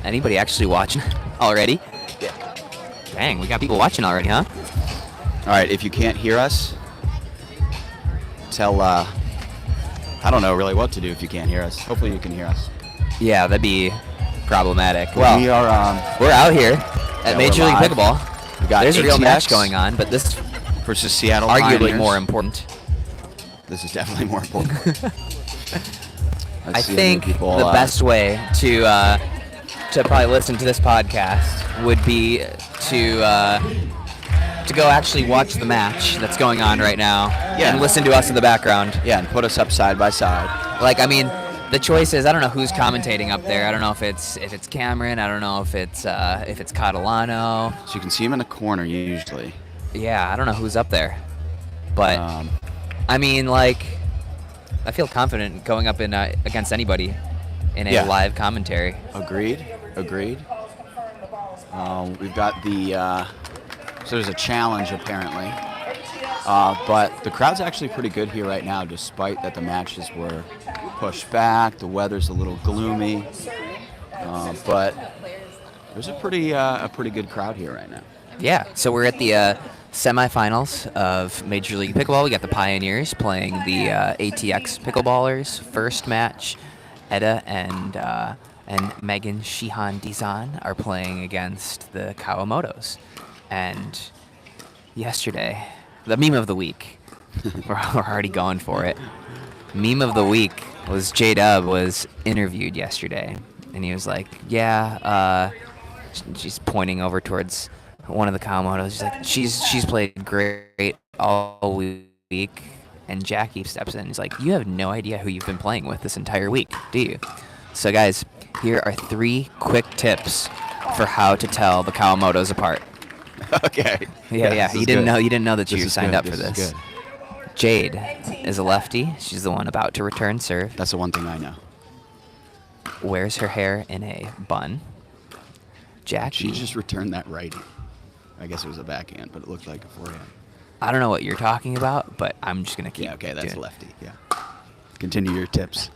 Anybody actually watching already? Yeah. Dang, we got people watching already, huh? All right, if you can't hear us, tell, I don't know really what to do if you can't hear us. Hopefully you can hear us. Yeah, that'd be problematic. Well, we are, we're out here at Major League live. Pickleball. We got There's a real ATX match going on, but this versus Seattle arguably Pioneers. more important. This is definitely more important. I think the best way to probably listen to this podcast would be to go actually watch the match that's going on right now and listen to us in the background. Yeah, and put us up side by side. Like, I mean, the choice is, I don't know who's commentating up there. I don't know if it's Cameron. I don't know if it's Catalano. So you can see him in the corner usually. Yeah, I don't know who's up there. But I mean, like, I feel confident going up in against anybody in a live commentary. Agreed. We've got the so there's a challenge apparently, but the crowd's actually pretty good here right now, despite that the matches were pushed back. The weather's a little gloomy, but there's a pretty good crowd here right now. Yeah. So we're at the semifinals of Major League Pickleball. We got the Pioneers playing the ATX Pickleballers. First match, Eda and Megan Shihan Dizan are playing against the Kalamotos. And yesterday, the meme of the week, we're already going for it. Meme of the week was J-Dub was interviewed yesterday, and he was like, she's pointing over towards one of the Kalamotos. She's like, she's played great all week. And Jackie steps in and he's like, you have no idea who you've been playing with this entire week, do you? So guys, here are 3 quick tips for how to tell the Kalamotos apart. Okay. Yeah. You didn't know that you signed up for this. this. Jade is a lefty. She's the one about to return serve. That's the one thing I know. Wears her hair in a bun. Jackie. She just returned that righty. I guess it was a backhand, but it looked like a forehand. I don't know what you're talking about, but I'm just gonna keep. Yeah, okay, that's doing. lefty. Yeah. Continue your tips.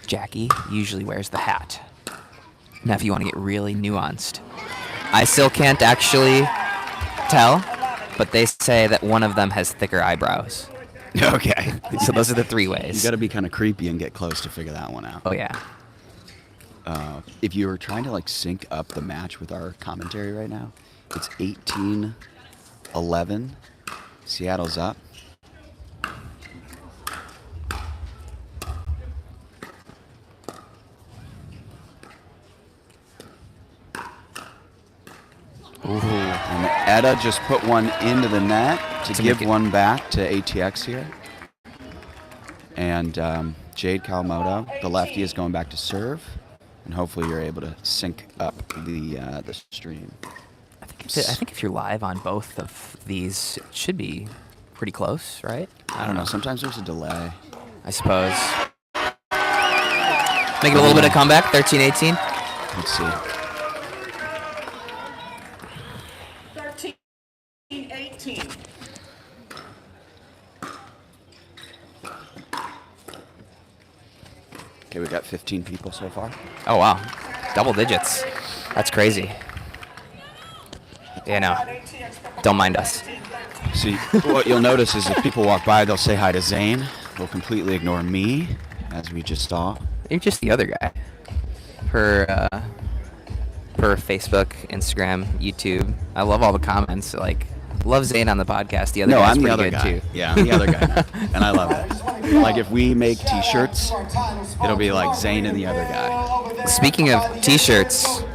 Jackie usually wears the hat. Now, if you want to get really nuanced, I still can't actually tell, but they say that one of them has thicker eyebrows. Okay. So those are the 3 ways. You got to be kind of creepy and get close to figure that one out. Oh yeah. If you were trying to like sync up the match with our commentary right now, it's 18-11. Seattle's up. Ooh. And Eda just put one into the net to give one back to ATX here. And Jade Kalamoto, the lefty, is going back to serve. And hopefully you're able to sync up the stream. I think if you're live on both of these, it should be pretty close, right? I don't know. Sometimes there's a delay. I suppose. Making a little bit of comeback, 13-18. Let's see. 13-18. Okay, we got 15 people so far. Oh, wow. Double digits. That's crazy. Yeah, no. Don't mind us. See, what you'll notice is if people walk by, they'll say hi to Zane. They'll completely ignore me, as we just saw. You're just the other guy. Per Facebook, Instagram, YouTube. I love all the comments. Like, love Zane on the podcast. The other guy's I'm the pretty other good guy. too. Yeah, I'm the other guy, and I love it. Like if we make T-shirts, it'll be like Zane and the other guy. Speaking of T-shirts,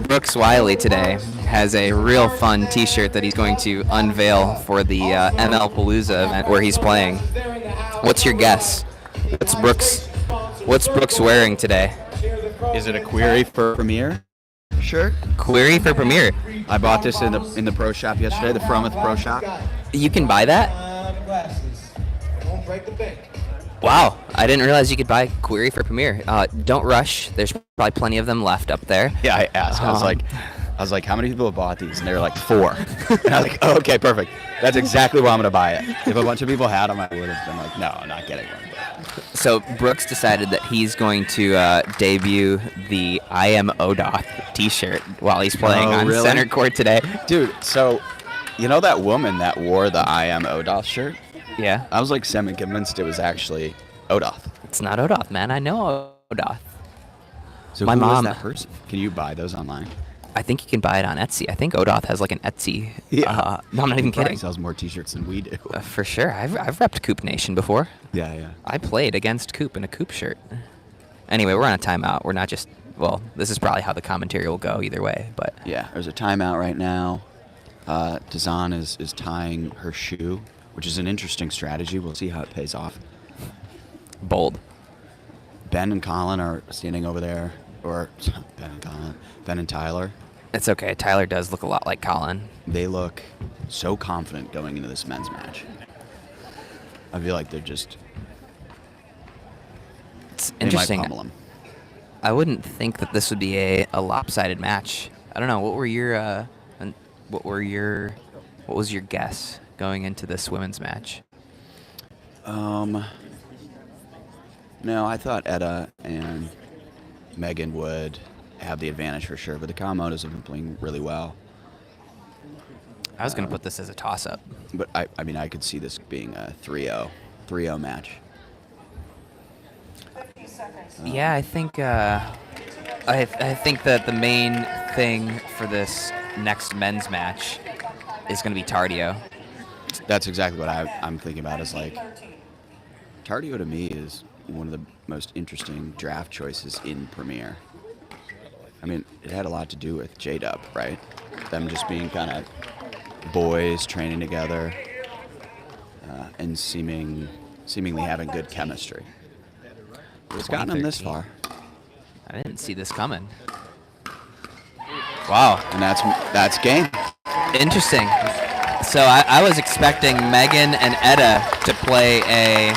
Brooks Wiley today has a real fun T-shirt that he's going to unveil for the ML Palooza event where he's playing. What's your guess? What's Brooks wearing today? Is it a query for Premier? Sure. Query for Premier. I bought this in the pro shop yesterday, the Fromouth Pro Shop. You can buy that? Wow, I didn't realize you could buy Query for Premier. Don't rush. There's probably plenty of them left up there. Yeah, I asked. I was like, how many people have bought these? And they were like 4. And I was like, oh, okay, perfect. That's exactly why I'm gonna buy it. If a bunch of people had them, I would have been like, no, I'm not getting one. So Brooks decided that he's going to debut the I Am Odoth T-shirt while he's playing on really? center court today. Dude, so you know that woman that wore the I Am Odoth shirt? Yeah. I was like semi-convinced it was actually Odoth. It's not Odoth, man. I know Odoth. So My who mom- was that person? Can you buy those online? I think you can buy it on Etsy. I think Odoth has like an Etsy. No, I'm not even He probably kidding. sells more T-shirts than we do. For sure. I've repped Coop Nation before. Yeah. I played against Coop in a Coop shirt. Anyway, we're on a timeout. We're not just... Well, this is probably how the commentary will go either way, but... Yeah, there's a timeout right now. Dazan is tying her shoe, which is an interesting strategy. We'll see how it pays off. Bold. Ben and Colin are standing over there. Or Ben and Tyler. It's okay. Tyler does look a lot like Colin. They look so confident going into this men's match. I feel like they're just... It's They might interesting. pummel 'em. I wouldn't think that this would be a lopsided match. I don't know. What was your guess going into this women's match? No, I thought Etta and Megan would have the advantage for sure, but the Kalamotos have been playing really well. I was going to put this as a toss-up. But I mean, I could see this being a 3-0 match. Yeah, I think I think that the main thing for this next men's match is going to be Tardio. That's exactly what I'm thinking about. Is like Tardio to me is one of the most interesting draft choices in Premier. I mean, it had a lot to do with J-Dub, right? Them just being kind of boys training together and seemingly having good chemistry. It's gotten them this far. I didn't see this coming. Wow. And that's game. Interesting. So I was expecting Megan and Etta to play a,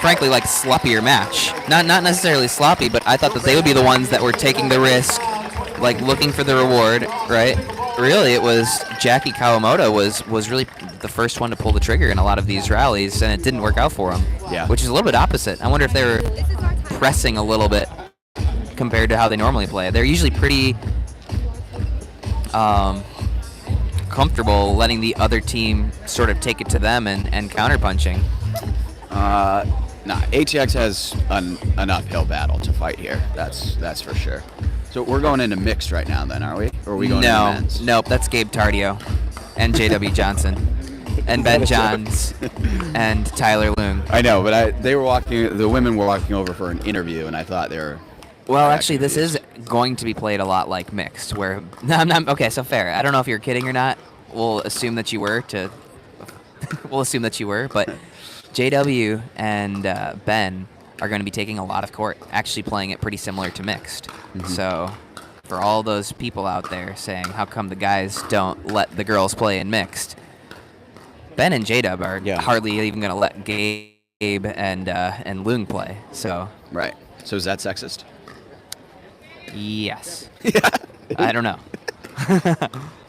frankly, like sloppier match. Not necessarily sloppy, but I thought that they would be the ones that were taking the risk, like looking for the reward, right? Really, it was Jackie Kalamoto was really the first one to pull the trigger in a lot of these rallies, and it didn't work out for him. Yeah. Which is a little bit opposite. I wonder if they were pressing a little bit compared to how they normally play. They're usually pretty comfortable letting the other team sort of take it to them and counterpunching. Nah, ATX has an uphill battle to fight here. That's for sure. So we're going into mixed right now then, are we? Or are we going into men's? Nope, that's Gabe Tardio and JW Johnson and Ben Johns and Tyler Loon. I know, but the women were walking over for an interview, and I thought they were... Well, actually, this is going to be played a lot like mixed, where... Okay, so fair. I don't know if you're kidding or not. We'll assume that you were, but JW and Ben are going to be taking a lot of court, actually playing it pretty similar to mixed. Mm-hmm. So for all those people out there saying, how come the guys don't let the girls play in mixed, Ben and J-Dub are hardly even going to let Gabe and Loon play. So right. So is that sexist? Yes. I don't know.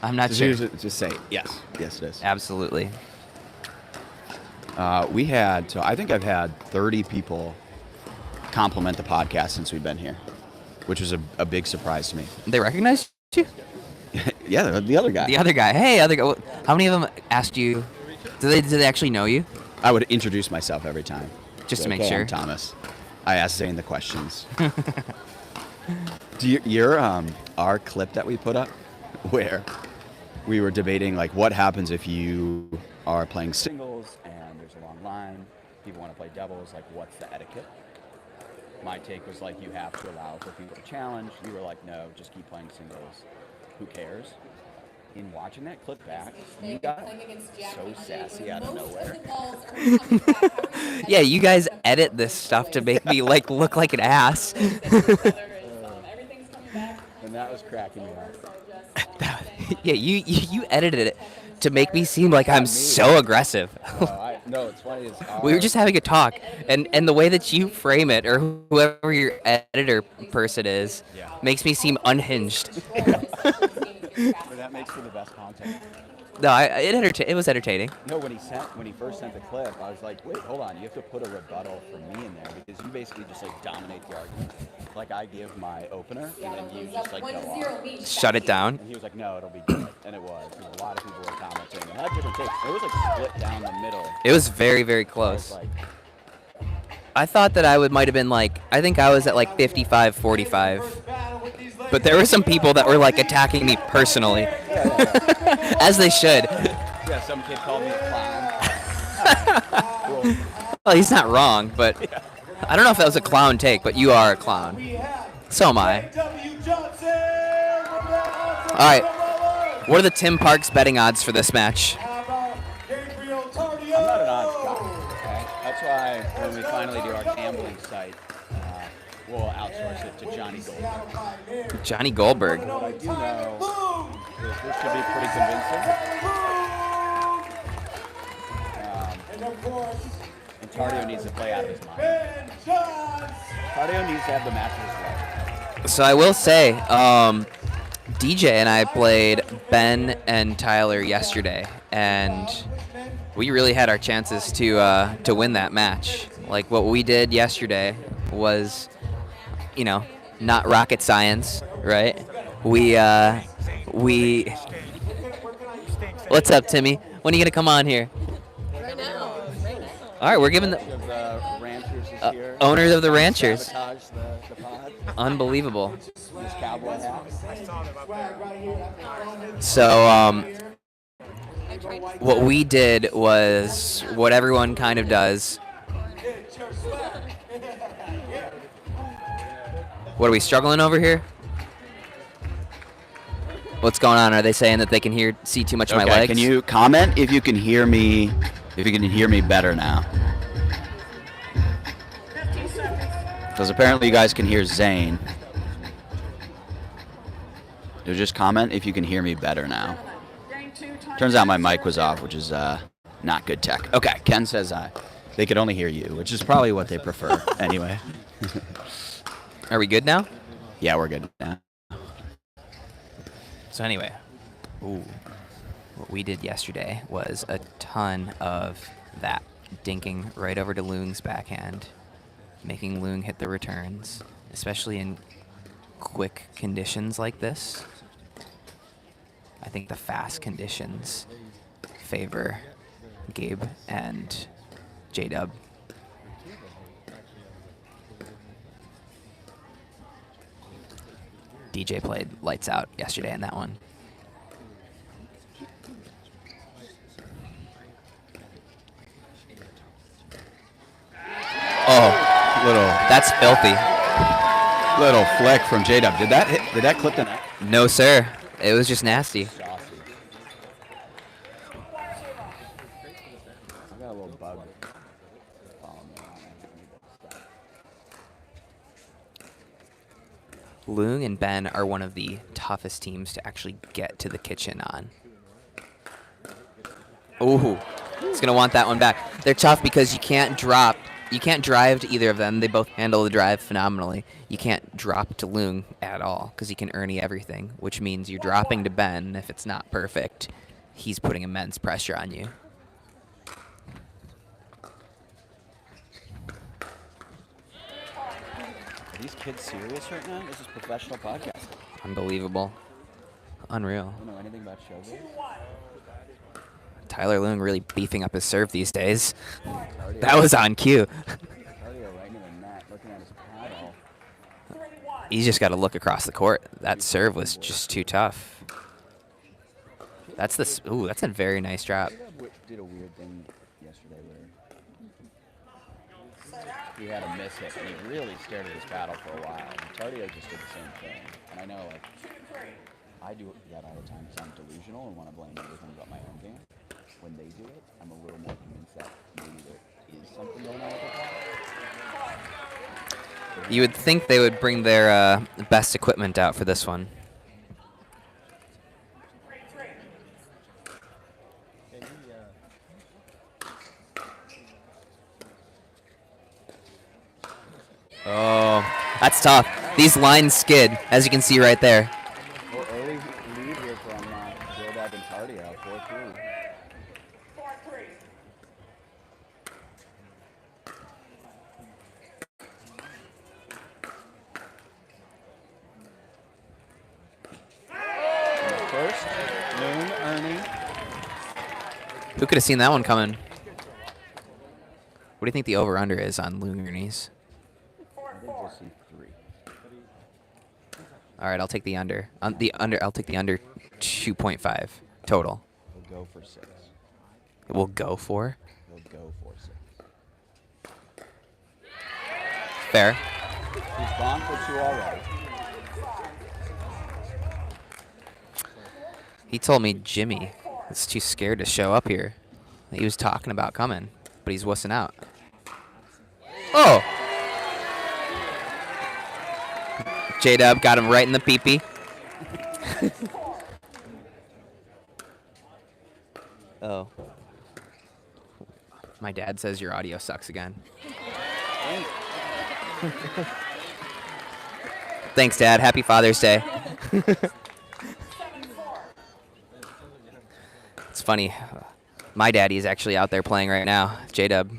I'm not sure. Just say yes. Yes, it is. Absolutely. I think I've had 30 people compliment the podcast since we've been here, which was a big surprise to me. They recognized you? Yeah, the other guy. The other guy. Hey, other guy. How many of them asked you? Do they actually know you? I would introduce myself every time. Just to make "Hey, sure. I'm Thomas. I asked Zane the questions. Our clip that we put up, where we were debating like what happens if you are playing singles and there's a long line, people want to play doubles, like what's the etiquette? My take was like you have to allow for people to challenge. You were like, no, just keep playing singles. Who cares? In watching that clip back, you got so sassy out of nowhere. Yeah, you guys edit this stuff to make me like look like an ass. And that was cracking me up. Yeah, you edited it to make me seem like I'm so aggressive. No, it's funny. We were just having a talk, and the way that you frame it, or whoever your editor person is, makes me seem unhinged. But that makes for the best content. No, it was entertaining. No, when he first sent the clip, I was like, wait, hold on, you have to put a rebuttal for me in there because you basically just like dominate the argument. Like I give my opener and then you just like go off. Shut it down. And he was like, no, it'll be good, and it was. A lot of people were commenting. It had different takes. It was like split down the middle. It was very, very close. I thought that might have been like, I think I was at like 55-45. But there were some people that were like attacking me personally. As they should. Yeah, some kid called me a clown. Well, he's not wrong, but I don't know if that was a clown take, but you are a clown. So am I. All right. What are the Tim Parks betting odds for this match? I'm not an odds guy, okay? That's why when we finally do our gambling site, we'll outsource it to Johnny Goldberg. Johnny Goldberg. What I do know is this should be pretty convincing. And Tardio needs to play out of his mind. Tardio needs to have the match of his life. So I will say, DJ and I played Ben and Tyler yesterday, and we really had our chances to win that match. Like what we did yesterday was, not rocket science, right? We. What's up, Timmy? When are you gonna come on here? Right now. All right, we're giving the Ranchers is here. owners of the Ranchers. Sabotage the pod. Unbelievable. This cowboy hat. So what we did was what everyone kind of does. What are we struggling over here? What's going on? Are they saying that they can see too much of my legs? Can you comment if you can hear me? If you can hear me better now? Because apparently you guys can hear Zane. So just comment if you can hear me better now. Turns out my mic was off, which is not good tech. Okay, Ken says they could only hear you, which is probably what they prefer anyway. Are we good now? Yeah, we're good now. So anyway, what we did yesterday was a ton of that, dinking right over to Loong's backhand, making Loong hit the returns, especially in quick conditions like this. I think the fast conditions favor Gabe and J-Dub. DJ played lights out yesterday in that one. Oh, that's filthy. Little flick from J-Dub. Did that clip the net? No, sir. It was just nasty. I got a little bug. Loong and Ben are one of the toughest teams to actually get to the kitchen on. Ooh, he's gonna want that one back. They're tough because you can't drive to either of them. They both handle the drive phenomenally. You can't drop to Loong at all because he can Ernie everything, which means you're dropping to Ben. If it's not perfect, he's putting immense pressure on you. Are these kids serious right now? This is professional podcasting. Unbelievable. Unreal. You know anything about showbiz? Tyler Loong really beefing up his serve these days. That was on cue. He's just got to look across the court. That serve was just too tough. That's a very nice drop. Did a weird thing yesterday where he had a miss hit and he really stared at his paddle for a while. And Tardio just did the same thing. And I know, I do that all the time because I'm delusional and want to blame everything about my own game. When they do it, I'm a little more convinced that maybe there is something going on with the paddle. You would think they would bring their best equipment out for this one. Oh, that's tough. These lines skid, as you can see right there. Early lead here for 4-3. First, Loon earning. Who could have seen that one coming? What do you think the over-under is on Loonies? I think we'll see 3. All right, I'll take the under. I'll take the under 2.5 total. We'll go for 6. We'll go for. We'll go for 6. Fair. He's gone for 2 already. He told me Jimmy is too scared to show up here. He was talking about coming, but he's wussing out. Oh! J-Dub got him right in the pee-pee. Oh. My dad says your audio sucks again. Thanks, Dad. Happy Father's Day. It's funny. My daddy is actually out there playing right now, J-Dub.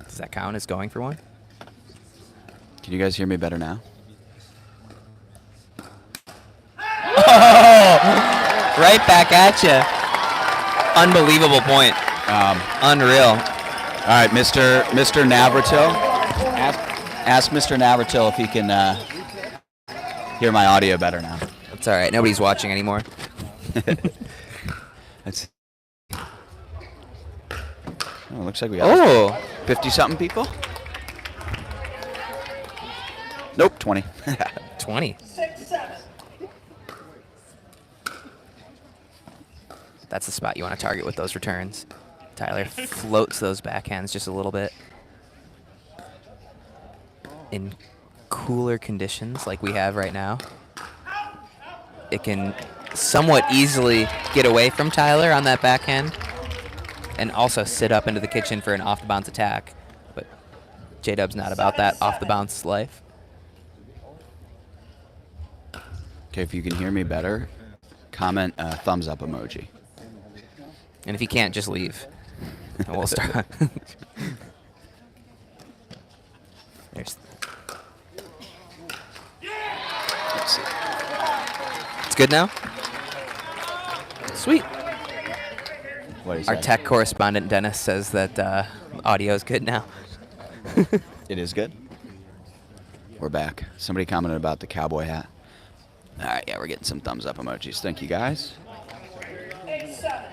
Does that count as going for one? Can you guys hear me better now? Right back at you. Unbelievable point. Unreal. All right, Mr. Navratil. Ask Mr. Navratil if he can hear my audio better now. It's all right. Nobody's watching anymore. That's. Oh, looks like we got 50-something people. Nope, 20. 20. 6-7. That's the spot you want to target with those returns. Tyler floats those backhands just a little bit. In cooler conditions like we have right now, it can somewhat easily get away from Tyler on that backhand and also sit up into the kitchen for an off-the-bounce attack. But J-Dub's not about that off-the-bounce life. Okay, if you can hear me better, comment thumbs up emoji. And if you can't, just leave. And we'll start. There's. Let's see. It's good now? Sweet. What do you Our say? tech correspondent, Dennis, says that audio is good now. It is good. We're back. Somebody commented about the cowboy hat. All right, yeah, we're getting some thumbs up emojis. Thank you, guys. 8-7.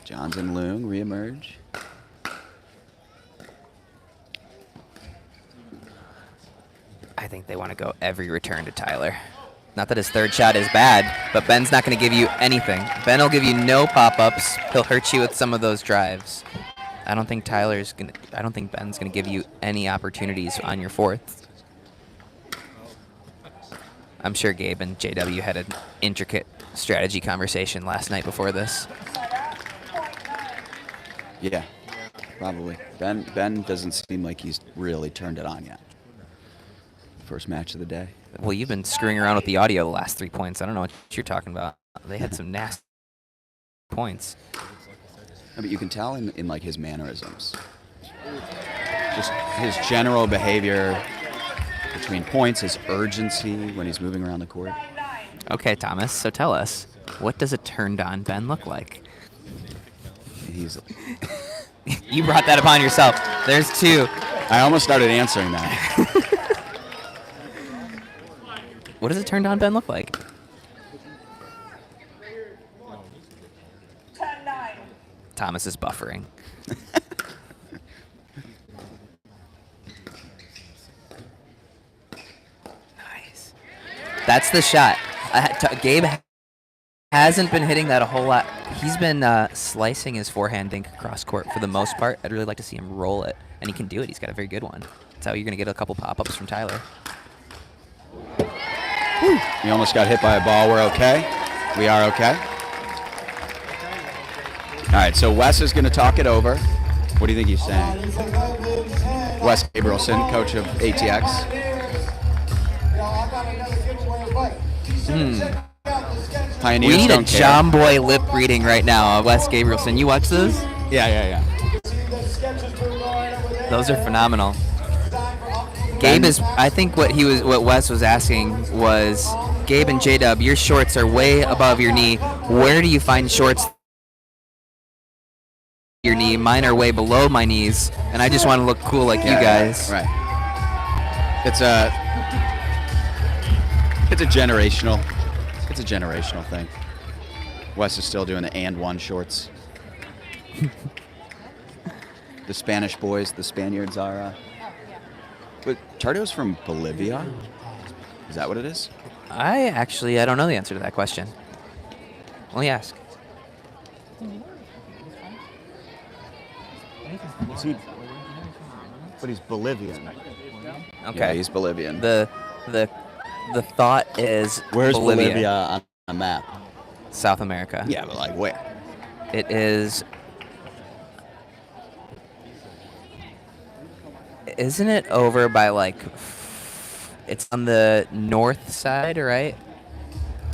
Johns and Loon reemerge. I think they want to go every return to Tyler. Not that his third shot is bad, but Ben's not going to give you anything. Ben will give you no pop-ups. He'll hurt you with some of those drives. I don't think Ben's going to give you any opportunities on your fourth. I'm sure Gabe and JW had an intricate strategy conversation last night before this. Yeah, probably. Ben doesn't seem like he's really turned it on yet. First match of the day. Well, you've been screwing around with the audio the last 3 points. I don't know what you're talking about. They had some nasty points. No, but you can tell in like his mannerisms. Just his general behavior between points, his urgency when he's moving around the court. Okay, Thomas, so tell us, what does a turned-on Ben look like? He's. You brought that upon yourself. There's two. I almost started answering that. What does a turned-on Ben look like? 10-9. Thomas is buffering. That's the shot. Gabe hasn't been hitting that a whole lot. He's been slicing his forehand dink across court for the most part. I'd really like to see him roll it, and he can do it. He's got a very good one. That's how you're going to get a couple pop-ups from Tyler. Woo. You almost got hit by a ball. We're okay. We are okay. All right, so Wes is going to talk it over. What do you think he's saying? Wes Gabrielson, coach of ATX. Pioneers We need a don't care. John Boy lip reading right now, Wes Gabrielson. You watch those? Yeah. Those are phenomenal. Gabe is. I think what Wes was asking was, Gabe and J-Dub, your shorts are way above your knee. Where do you find shorts? Your knee. Mine are way below my knees, and I just want to look cool like you guys. Right. It's a generational thing. Wes is still doing the and one shorts. The Spanish boys, the Spaniards are. But Tardio's from Bolivia. Is that what it is? I don't know the answer to that question. Let me ask. But he's Bolivian. Okay. Yeah, he's Bolivian. The thought is Where's Bolivia? Bolivia on a map? South America. Yeah, but like where? It is. Isn't it over by like? It's on the north side, right?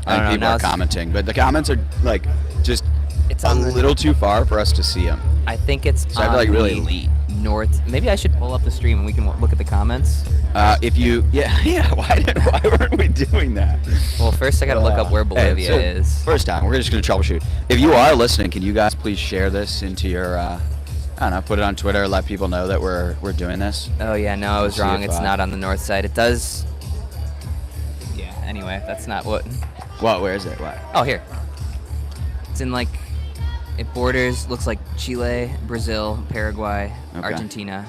I think people are commenting, but the comments are like just It's a on the- little too far for us to see them. I think it's So I on feel like really the elite. north. Maybe I should pull up the stream and we can look at the comments. If you, yeah, why weren't we doing that? Well, first I gotta look up where Bolivia is. First time, we're just gonna troubleshoot. If you are listening, can you guys please share this into your, I don't know, put it on Twitter, let people know that we're doing this. Oh yeah, no, I was See wrong. if, It's not on the north side. It does. Yeah. Anyway, that's not what. What? Where is it? What? Oh, here. It's in like. It borders. Looks like Chile, Brazil, Paraguay, Okay. Argentina.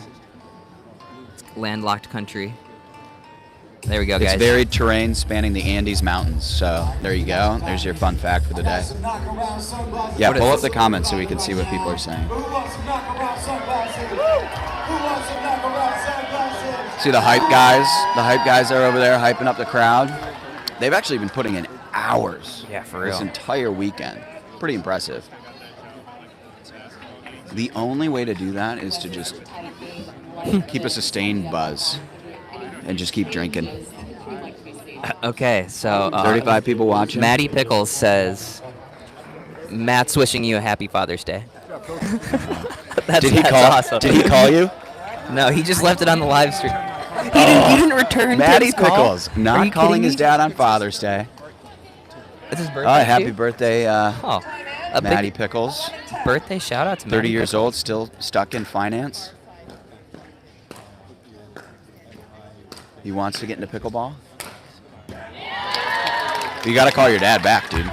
It's a landlocked country. There we go, It's guys. varied terrain spanning the Andes Mountains. So there you go. There's your fun fact for the day. Yeah, What is pull up this? the comments so we can see what people are saying. See the hype guys? The hype guys are over there hyping up the crowd. They've actually been putting in hours. Yeah, for This real. entire weekend. Pretty impressive. The only way to do that is to just keep a sustained buzz and just keep drinking. Okay, so 35 people watching. Maddie Pickles says, Matt's wishing you a happy Father's Day. That's awesome. Did he call you? No, he just left it on the live stream. He didn't return Maddie Teddy's call? Pickles Are not you calling kidding his me? dad on Father's Day. It's his Oh, birthday. happy too? birthday, Oh, a Maddie big Pickles. birthday shout out to 30 Maddie years Pickles. old, still stuck in finance. He wants to get into pickleball. You got to call your dad back, dude.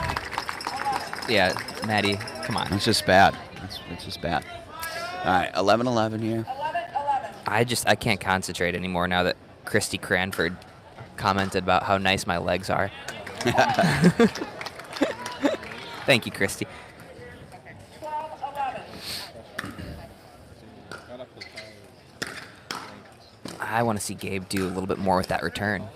Yeah, Maddie, come on. It's just bad. It's just bad. All right, 11-11 here. 11-11. I can't concentrate anymore now that Christy Cranford commented about how nice my legs are. Thank you, Christy. 12-11. I want to see Gabe do a little bit more with that return.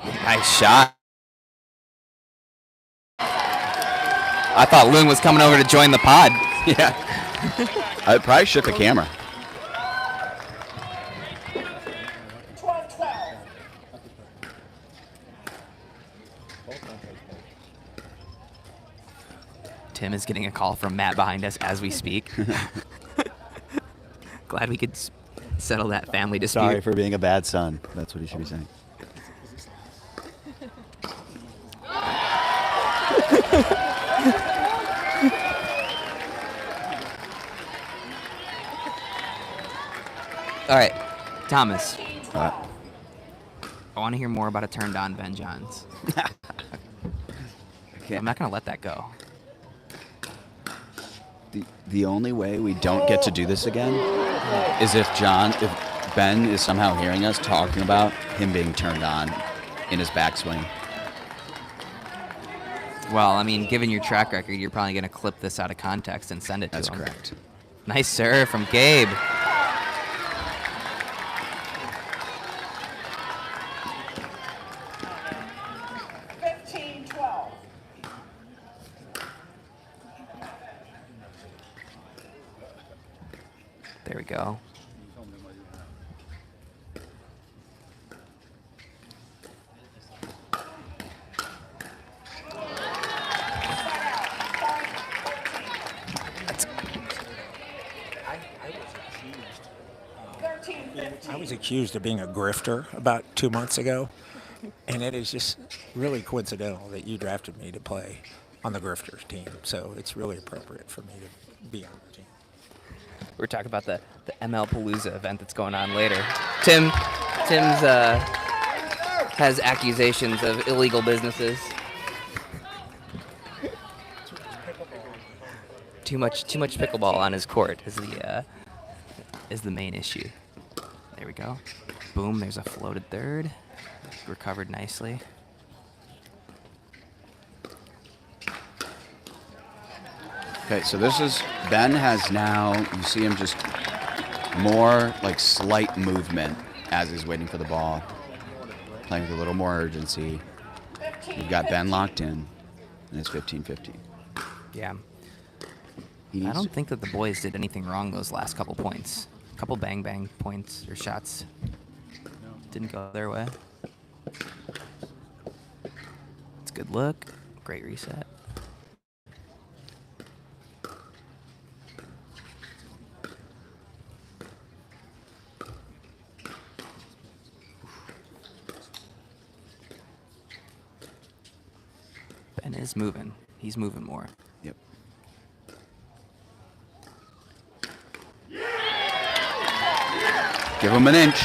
Nice shot. I thought Loon was coming over to join the pod. Yeah. I probably shook the camera. 12-12. Tim is getting a call from Matt behind us as we speak. Glad we could settle that family dispute. Sorry for being a bad son. That's what he should be saying. All right, Thomas. All right. I want to hear more about a turned on Ben Johns. I'm not going to let that go. The only way we don't get to do this again is if Ben is somehow hearing us talking about him being turned on in his backswing. Well, I mean, given your track record, you're probably going to clip this out of context and send it to him. That's correct. Nice serve from Gabe. There we go. I was accused of being a grifter about 2 months ago, and it is just really coincidental that you drafted me to play on the grifters team. So it's really appropriate for me to be on the team. We're talking about the MLP event that's going on later. Tim's has accusations of illegal businesses. Too much pickleball on his court is the main issue. There we go. Boom, there's a floated third. Recovered nicely. Okay, so this is, Ben has now, you see him just more like slight movement as he's waiting for the ball. Playing with a little more urgency. You've got Ben locked in, and it's 15-15. Yeah. I don't think that the boys did anything wrong those last couple points. A couple bang points or shots didn't go their way. It's a good look. Great reset. Ben is moving. He's moving more. Yep. Give him an inch.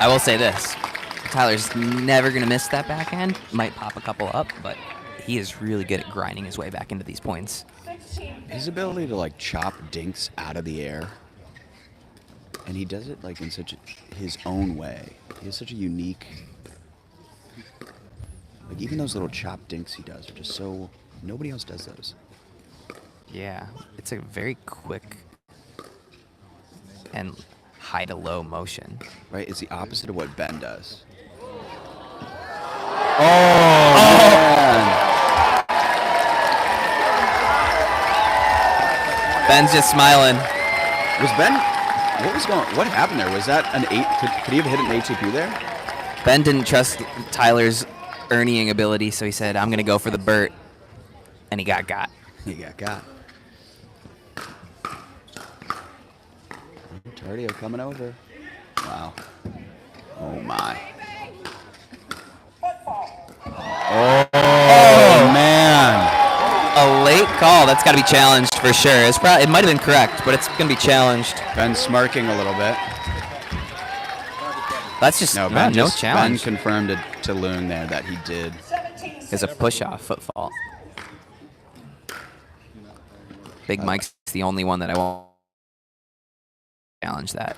I will say this. Tyler's never going to miss that backhand. Might pop a couple up, but he is really good at grinding his way back into these points. His ability to like chop dinks out of the air, and he does it like in his own way. He has such a unique, like even those little chop dinks he does are just so, nobody else does those. Yeah, it's a very quick and high to low motion. Right, it's the opposite of what Ben does. Ben's just smiling. Was Ben? What happened there? Was that an 8? Could he have hit an ATP there? Ben didn't trust Tyler's earning ability, so he said, "I'm gonna go for the Burt," and he got. He got. Tardio coming over. Wow. Oh my. Oh man. A late call. That's got to be challenged for sure. It might have been correct, but it's going to be challenged. Ben smirking a little bit. That's just no challenge. Ben confirmed it to Loon there that he did. It's a push-off foot fault. Big Mike's the only one that I won't challenge that.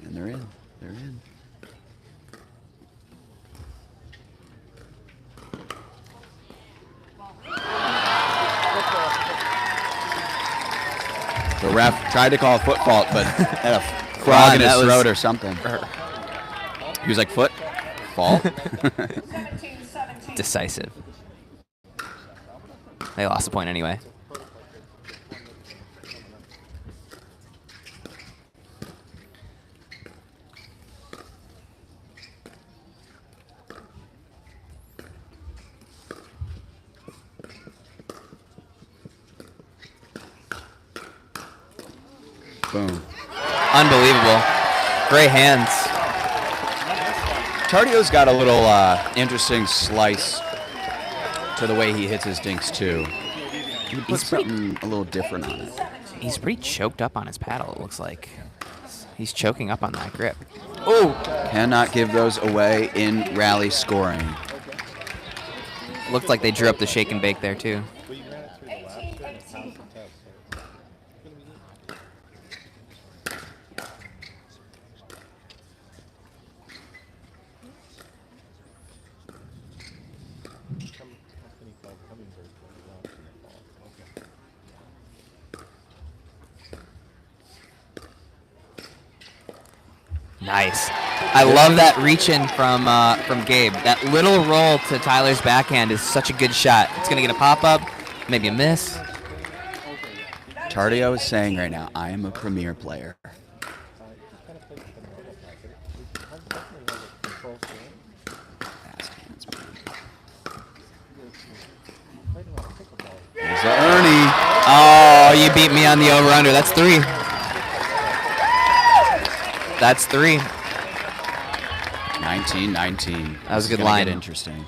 And they're in. They're in. The ref tried to call a foot fault, but had a frog in his throat or something. He was like, foot? Fault? Decisive. They lost the point anyway. Boom. Unbelievable. Great hands. Tardio's got a little interesting slice to the way he hits his dinks too. He put something a little different on it. He's pretty choked up on his paddle, it looks like. He's choking up on that grip. Oh! Cannot give those away in rally scoring. Looked like they drew up the shake and bake there, too. Nice. I love that reach-in from Gabe. That little roll to Tyler's backhand is such a good shot. It's going to get a pop-up, maybe a miss. Tardio is saying right now, I am a premier player. There's the Ernie. Oh, you beat me on the over-under. That's 3. That's 3. 19-19. That was a good Gonna line. Get interesting.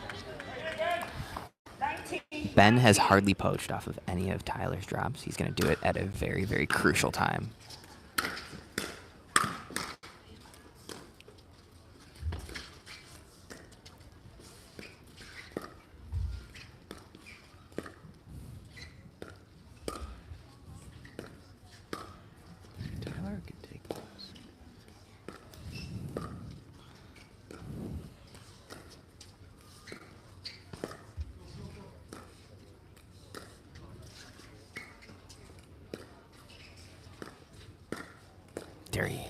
Ben has hardly poached off of any of Tyler's drops. He's going to do it at a very, very crucial time. Tyler could take those. Dirty.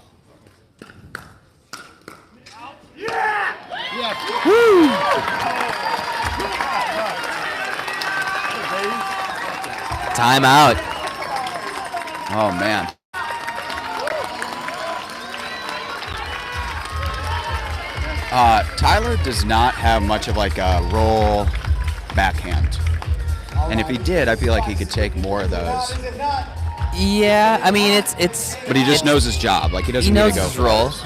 Timeout. Oh, man. Tyler does not have much of like a roll backhand. And if he did, I feel like he could take more of those. Yeah, I mean, it's. But he just knows his job. Like, he doesn't need to go his for role. those.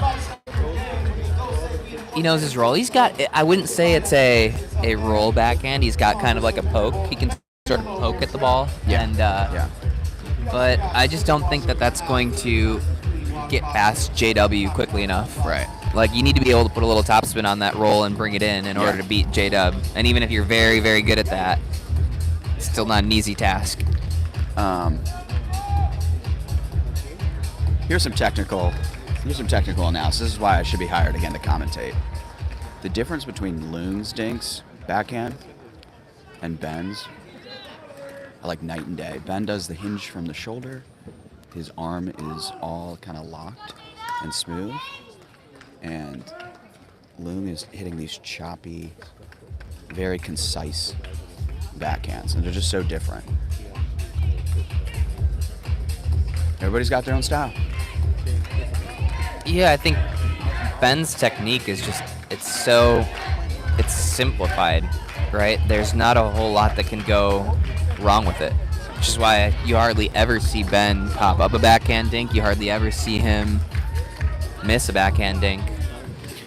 He knows his role. He's got, I wouldn't say it's a roll backhand. He's got kind of like a poke. He can sort of poke at the ball. Yeah. And, Yeah. But I just don't think that that's going to get past JW quickly enough. Right. Like, you need to be able to put a little topspin on that roll and bring it in order to beat JW. And even if you're very, very good at that, it's still not an easy task. Here's some technical analysis. This is why I should be hired again to commentate. The difference between Loon's dinks backhand and Ben's are like night and day. Ben does the hinge from the shoulder. His arm is all kind of locked and smooth. And Loon is hitting these choppy, very concise backhands. And they're just so different. Everybody's got their own style. Yeah, I think Ben's technique is just, it's simplified, right? There's not a whole lot that can go wrong with it, which is why you hardly ever see Ben pop up a backhand dink. You hardly ever see him miss a backhand dink.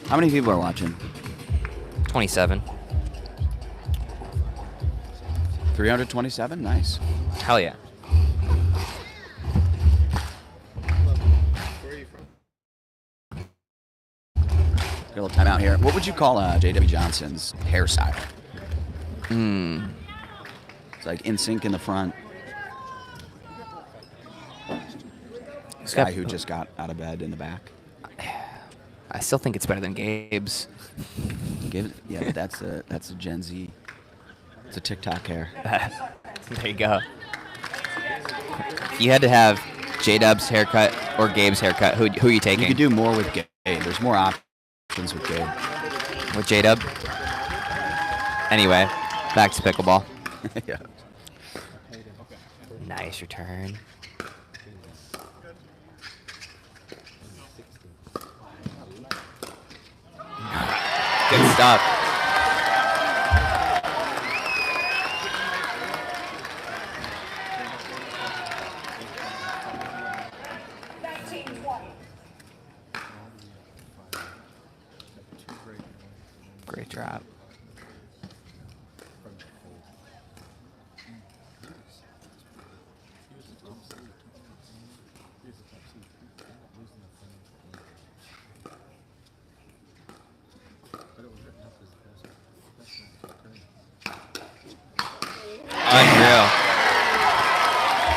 How many people are watching? 27. 327? Nice. Hell yeah. Got a little time out here. What would you call J.W. Johnson's hairstyle? It's like in sync in the front. This guy who just got out of bed in the back. I still think it's better than Gabe's. Yeah, but that's a Gen Z. It's a TikTok hair. There you go. If you had to have J-Dub's haircut or Gabe's haircut, who are you taking? You could do more with Gabe. There's more options with Gabe. With J-Dub? Anyway, back to pickleball. Yeah. Nice return. Good stuff. Great drop.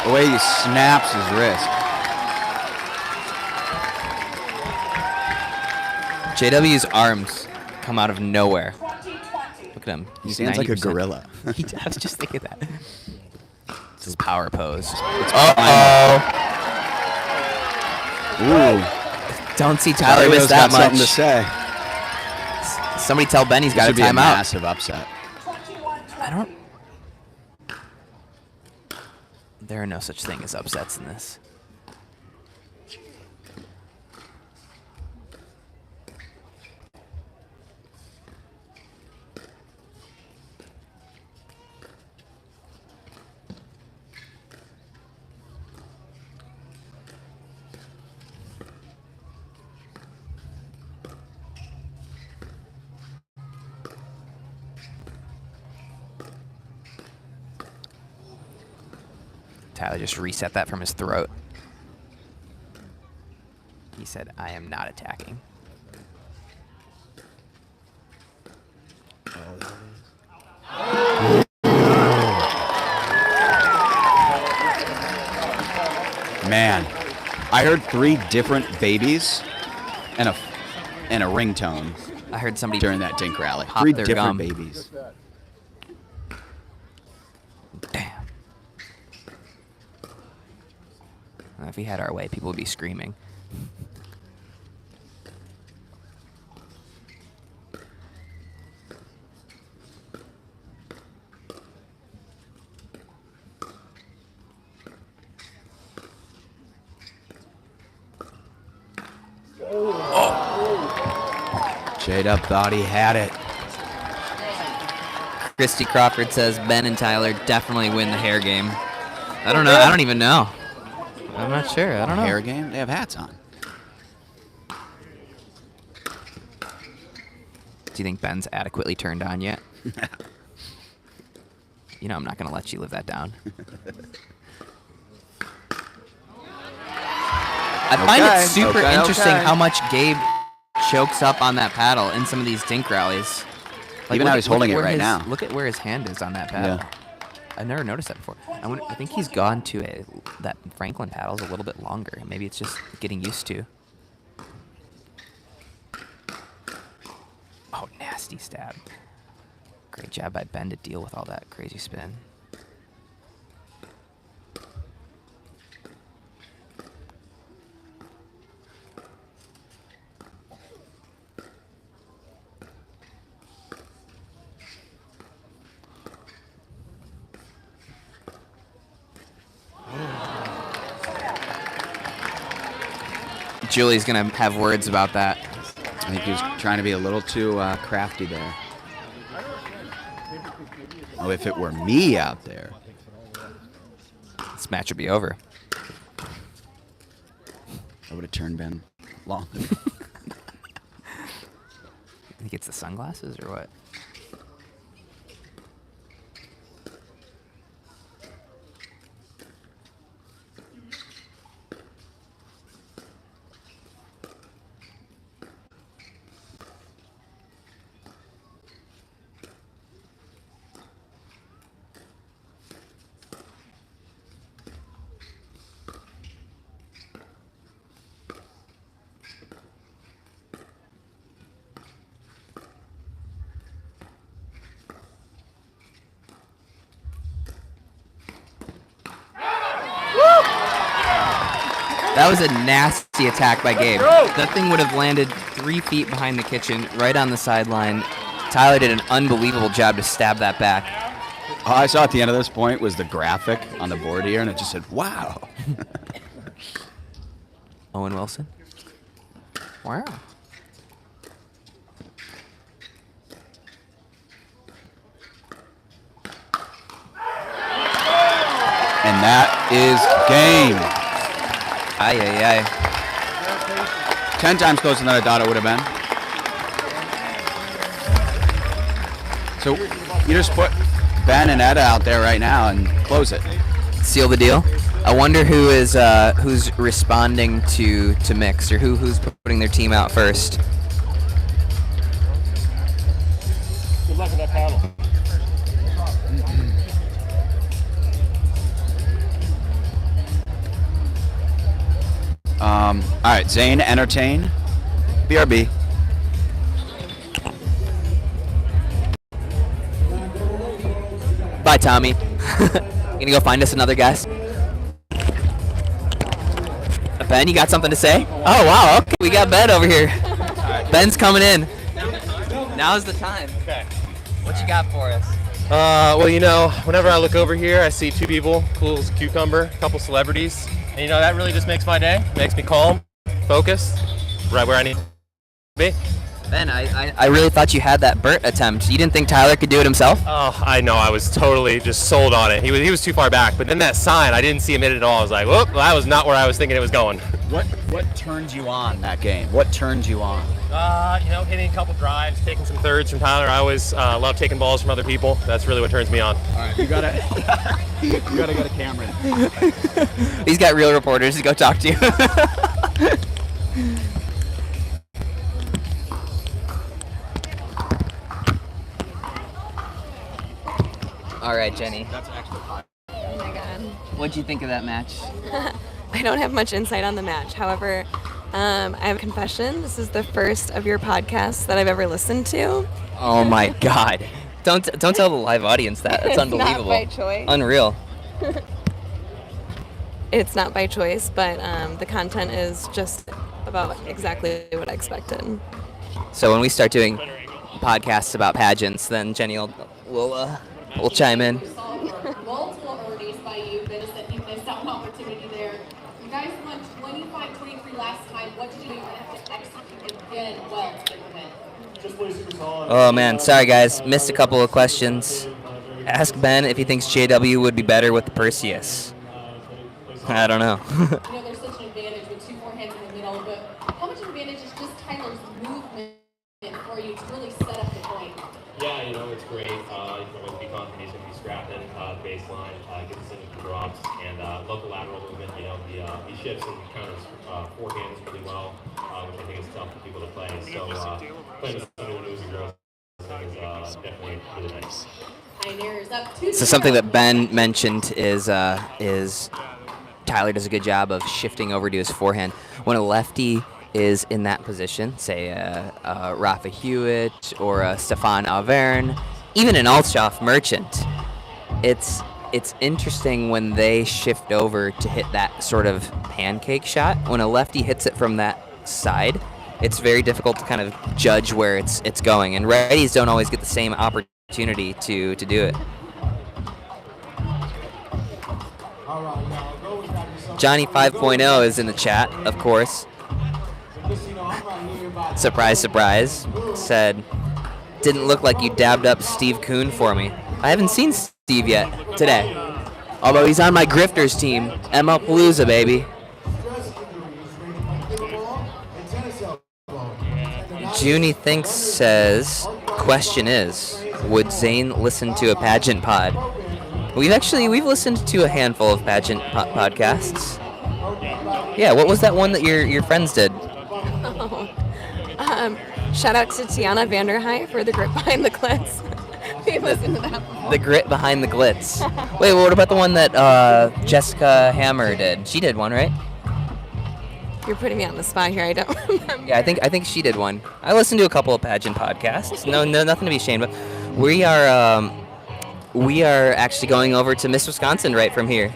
The way he snaps his wrist. JW's arms come out of nowhere. 2020. Look at him. He He's stands like a 90%. gorilla. I was just thinking that. It's his power pose. Uh-oh. Ooh. Don't see Tyler miss Tario's that got something to much. say. Somebody tell Ben he's This got a would be a timeout. massive upset. 21. I don't. There are no such thing as upsets in this. Tyler just reset that from his throat. He said, I am not attacking. Man, I heard 3 different babies and a ringtone I heard somebody during that dink rally. Pop 3 their different gum. babies. Damn. If we had our way, people would be screaming. J-Dub thought he had it. Christy Crawford says Ben and Tyler definitely win the hair game. I don't know. I don't even know. I'm not sure. I don't know. Hair game? They have hats on. Do you think Ben's adequately turned on yet? You know I'm not going to let you live that down. I find it super interesting how much Gabe chokes up on that paddle in some of these dink rallies. Even how he's holding it right now. Look at where his hand is on that paddle. Yeah. I've never noticed that before. I think he's gone to that Franklin paddle's a little bit longer. Maybe it's just getting used to. Oh, nasty stab. Great job by Ben to deal with all that crazy spin. Julie's going to have words about that. I think he was trying to be a little too crafty there. Oh, if it were me out there. This match would be over. I would have turned Ben long. I think it's the sunglasses or what? That was a nasty attack by Gabe. That thing would have landed 3 feet behind the kitchen, right on the sideline. Tyler did an unbelievable job to stab that back. All I saw at the end of this point was the graphic on the board here, and it just said, wow. Owen Wilson. Wow. And that is game. Ay, ay, ay. 10 times closer than I thought it would have been. So you just put Ben and Etta out there right now and close it. Seal the deal. I wonder who is who's responding to mix, or who's putting their team out first. Good luck with that paddle. All right, Zane, entertain. BRB. Bye, Tommy. Gonna go find us another guest. Ben, you got something to say? Oh, wow. Okay, we got Ben over here. Ben's coming in. Now's the time. Okay. What you got for us? Well, you know, whenever I look over here, I see two people, cool as a cucumber, a couple celebrities, and you know, that really just makes my day. Makes me calm, focused, right where I need to be. Ben, I really thought you had that Burt attempt. You didn't think Tyler could do it himself? Oh, I know, I was totally just sold on it. He was too far back, but then that sign, I didn't see him hit it at all. I was like, whoop, well, that was not where I was thinking it was going. What turned you on that game? What turned you on? You know, hitting a couple drives, taking some thirds from Tyler. I always love taking balls from other people. That's really what turns me on. All right, you gotta get a camera in. He's got real reporters to go talk to. All right, Jenny. That's actually hot. Oh my god. What'd you think of that match? I don't have much insight on the match. However, I have a confession. This is the first of your podcasts that I've ever listened to. Oh my God! Don't tell the live audience that. That's It's unbelievable. not by choice. Unreal. It's not by choice, but the content is just about exactly what I expected. So when we start doing podcasts about pageants, then Jenny will chime in. Multiple earnings by you. That is that you missed out on opportunity there. You guys won 25-23 last time. What did you do? You're going to have to execute again well to get the win. Oh man, sorry guys, missed a couple of questions. Ask Ben if he thinks JW would be better with the Perseus. I don't know. You know, there's such an advantage with two forehands in the middle, but how much of an advantage is just Tyler's movement for you to really set up the point? Yeah, you know, it's great. You can always be confident he's going to be scrapping baseline, gets us into the drops, and local lateral movement. You know, he shifts and counters forehands really well, which I think is tough for people to play. So playing with someone who's a girl is definitely really nice. Pioneers up 2-0. So something that Ben mentioned is Tyler does a good job of shifting over to his forehand. When a lefty is in that position, say Rafa Hewitt or a Stefan Auvergne, even an Althoff Merchant, it's interesting when they shift over to hit that sort of pancake shot. When a lefty hits it from that side, it's very difficult to kind of judge where it's going, and righties don't always get the same opportunity to do it. Johnny 5.0 is in the chat, of course. Surprise, surprise. Said, didn't look like you dabbed up Steve Kuhn for me. I haven't seen Steve yet today. Although he's on my Grifters team. MLP, baby. Junie Thinks says, question is, would Zane listen to a Pageant pod? We've listened to a handful of Pageant podcasts. Yeah, what was that one that your friends did? Shout out to Tiana Vanderheij for the grip behind the glitz. We listened to that before. The grit behind the glitz. Wait, what about the one that Jessica Hammer did? She did one, right? You're putting me on the spot here. I don't remember. Yeah, I think she did one. I listened to a couple of Pageant podcasts. No, nothing to be ashamed of. We are actually going over to Miss Wisconsin right from here.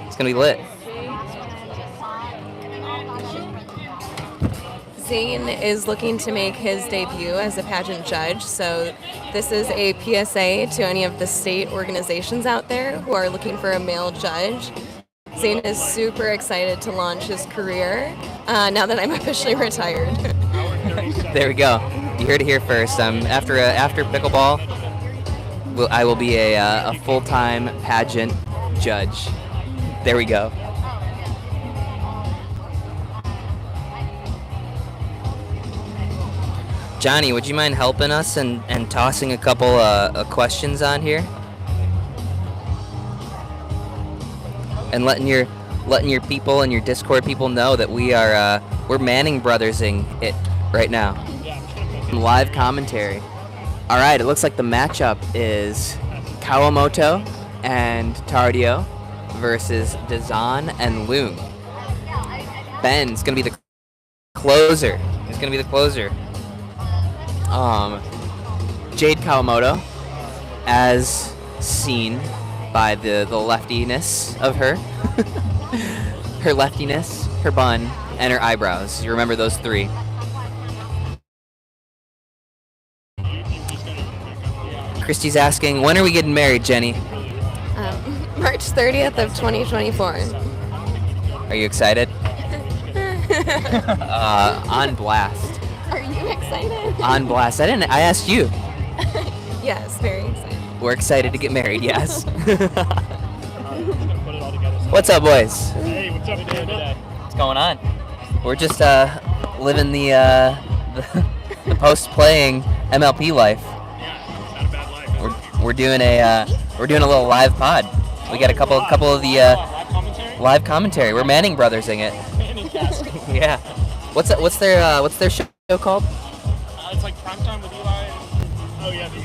It's gonna be lit. Zane is looking to make his debut as a pageant judge, so this is a PSA to any of the state organizations out there who are looking for a male judge. Zane is super excited to launch his career now that I'm officially retired. There we go. You heard it here first. After pickleball, I will be a full-time pageant judge. There we go. Johnny, would you mind helping us and tossing a couple questions on here? And letting your people and your Discord people know that we're Manning Brothersing it right now. Live commentary. All right, it looks like the matchup is Kalamoto and Tardio versus Dazan and Loom. Ben's gonna be the closer. He's gonna be the closer. Jade Kalamoto, as seen by the leftiness of her, her leftiness, her bun, and her eyebrows. You remember those three? Christy's asking, when are we getting married, Jenny? March 30th of 2024. Are you excited? On blast. Are you excited? On blast. I asked you. Yes, very excited. We're excited to get married, yes. What's up, boys? Hey, what's up today? What's going on? We're just living the post-playing MLP life. Yeah, not a bad life. We're doing a little live pod. We got a couple of the live commentary. We're Manning Brothersing it. Yeah. What's their show called? It's like Primetime with Eli. Oh yeah, the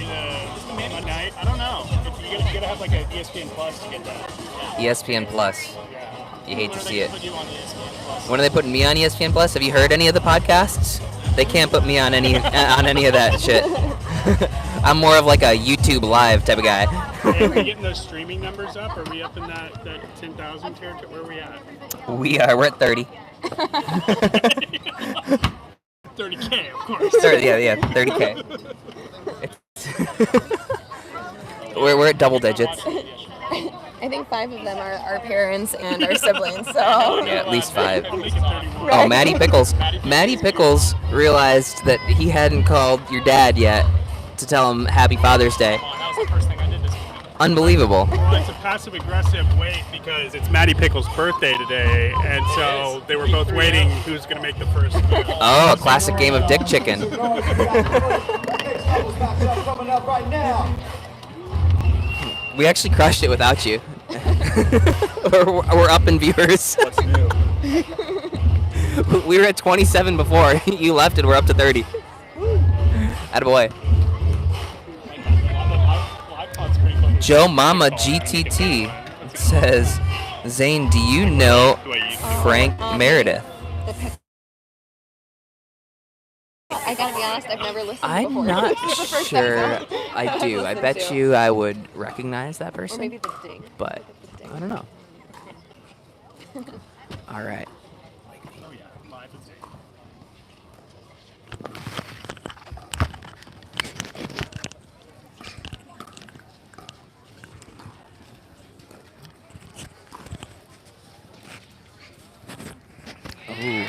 Monday night. I don't know. You gotta have like an ESPN Plus to get that. ESPN Plus. You hate to see it. Put you on ESPN Plus. When are they putting me on ESPN Plus? Have you heard any of the podcasts? They can't put me on any of that shit. I'm more of like a YouTube Live type of guy. Hey, are we getting those streaming numbers up? Are we up in that 10,000 territory? Where are we at? We're at 30. 30K, of course. 30K. We're at double digits. I think 5 of them are our parents and our siblings, so... Yeah, at least 5. Oh, Matty Pickles. Matty Pickles realized that he hadn't called your dad yet to tell him Happy Father's Day. That was the first thing I did this morning. Unbelievable. Well, it's a passive-aggressive wait because it's Matty Pickles' birthday today, and so they were both waiting who's going to make the first. Oh, a classic game of dick chicken. We actually crushed it without you. we're up in viewers. What's new? We were at 27 before. You left and we're up to 30. Attaboy. Joe Mama GTT says, Zane, do you know Frank Meredith? I gotta be honest, I've never listened I'm before. not This is the first sure episode I do. I listened bet to. you I would recognize that Or person, maybe the ding. but I don't know. All right. Ooh.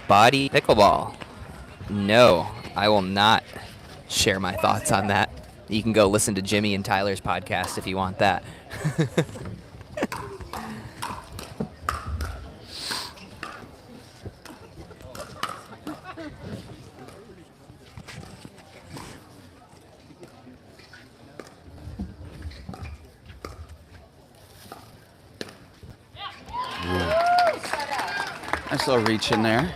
Body pickleball. No, I will not share my thoughts on that. You can go listen to Jimmy and Tyler's podcast if you want that. Nice little reach in there.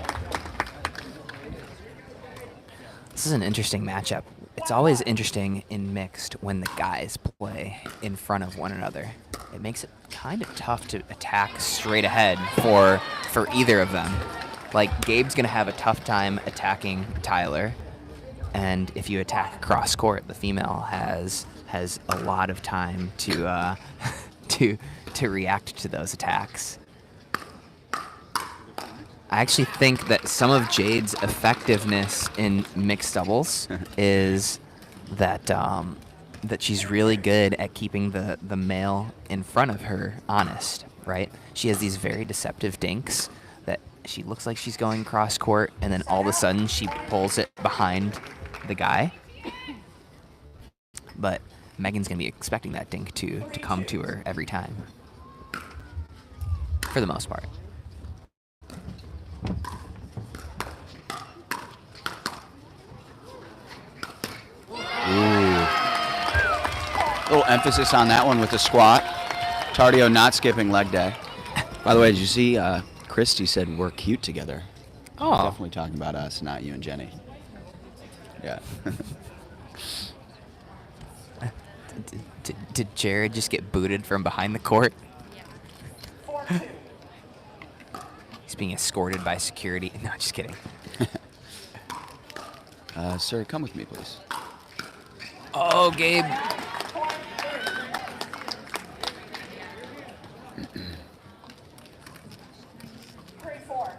This is an interesting matchup. It's always interesting in mixed when the guys play in front of one another. It makes it kind of tough to attack straight ahead for either of them. Like, Gabe's going to have a tough time attacking Tyler, and if you attack cross court, the female has a lot of time to to react to those attacks. I actually think that some of Jade's effectiveness in mixed doubles is that that she's really good at keeping the male in front of her honest, right? She has these very deceptive dinks that she looks like she's going cross court, and then all of a sudden she pulls it behind the guy. But Megan's gonna be expecting that dink to come to her every time, for the most part. Ooh. Little emphasis on that one with the squat. Tardio not skipping leg day. By the way, did you see Christy said we're cute together? Oh. Definitely talking about us, not you and Jenny. Yeah. Did Jared just get booted from behind the court? He's being escorted by security. No, just kidding. Sir, come with me, please. Oh, Gabe. 3-4.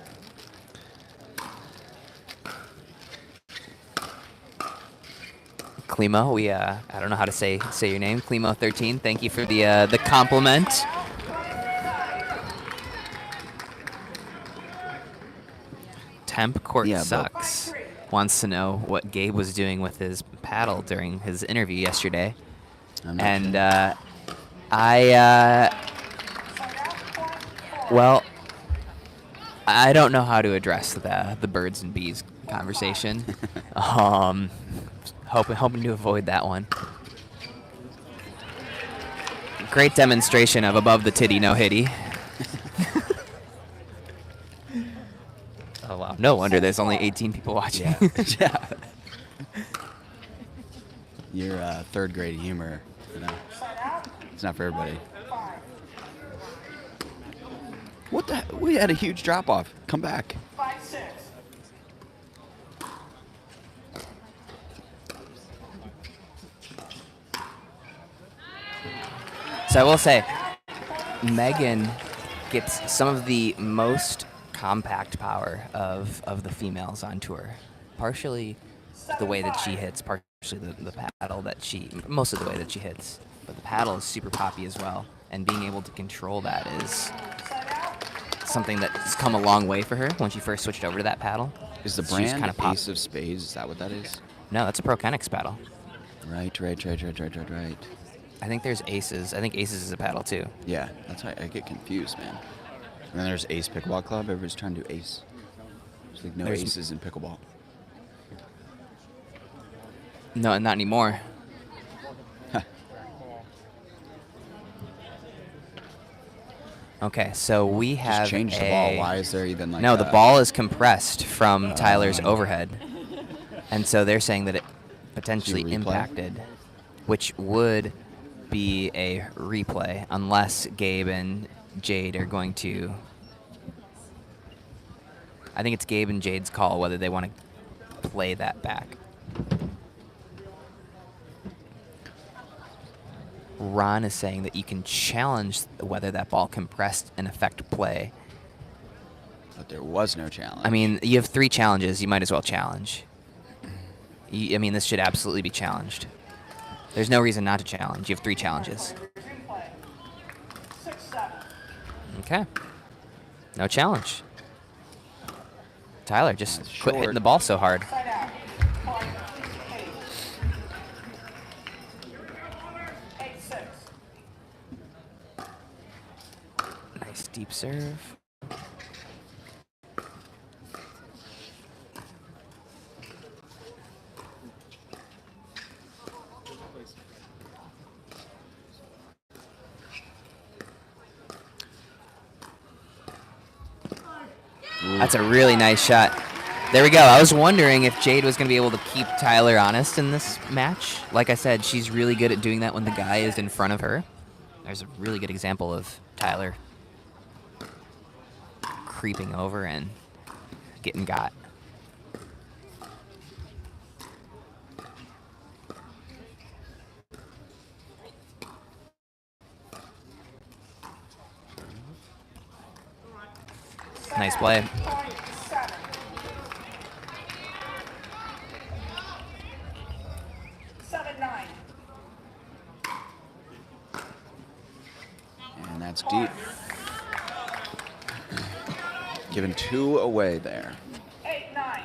Klimo, I don't know how to say your name. Klimo 13. Thank you for the compliment. Temp Court Yeah, but- Sucks wants to know what Gabe was doing with his paddle during his interview yesterday. I'm not And sure. Well, I don't know how to address the birds and bees conversation. Hoping to avoid that one. Great demonstration of above the titty no hitty. Oh wow! No wonder there's only 18 people watching. Yeah. Yeah. Your third grade humor, you know, it's not for everybody. What the? We had a huge drop off. Come back. 5-6. So I will say, Megan gets some of the most compact power of the females on tour. Partially the way that she hits, partially the paddle that most of the way that she hits. But the paddle is super poppy as well. And being able to control that is something that's come a long way for her when she first switched over to that paddle. Is the She's brand kinda pop- Ace of Spades? Is that what that is? No, that's a Prokenix paddle. Right. I think there's Aces. I think Aces is a paddle too. Yeah, that's why I get confused, man. And then there's Ace Pickleball Club. Everybody's trying to do Ace. There's like no There's- aces in pickleball. No, not anymore. Okay, so we have Just change the ball. Why is there even like No, the a- ball is compressed from Tyler's overhead. And so they're saying that it potentially Do you replay? impacted, which would be a replay unless Gabe and Jade are going to... I think it's Gabe and Jade's call whether they want to play that back. Ron is saying that you can challenge whether that ball compressed and affect play. But there was no challenge. I mean, you have 3 challenges. You might as well challenge. I mean, this should absolutely be challenged. There's no reason not to challenge. You have 3 challenges. Resume play. 6-7. Okay. No challenge. Tyler, just That's quit hitting short. the ball so hard. Side out. 8-6. Nice deep serve. That's a really nice shot. There we go. I was wondering if Jade was going to be able to keep Tyler honest in this match. Like I said, she's really good at doing that when the guy is in front of her. There's a really good example of Tyler creeping over and getting got. Nice play. 7. 7-9. And that's deep. Giving 2 away there. 8-9. I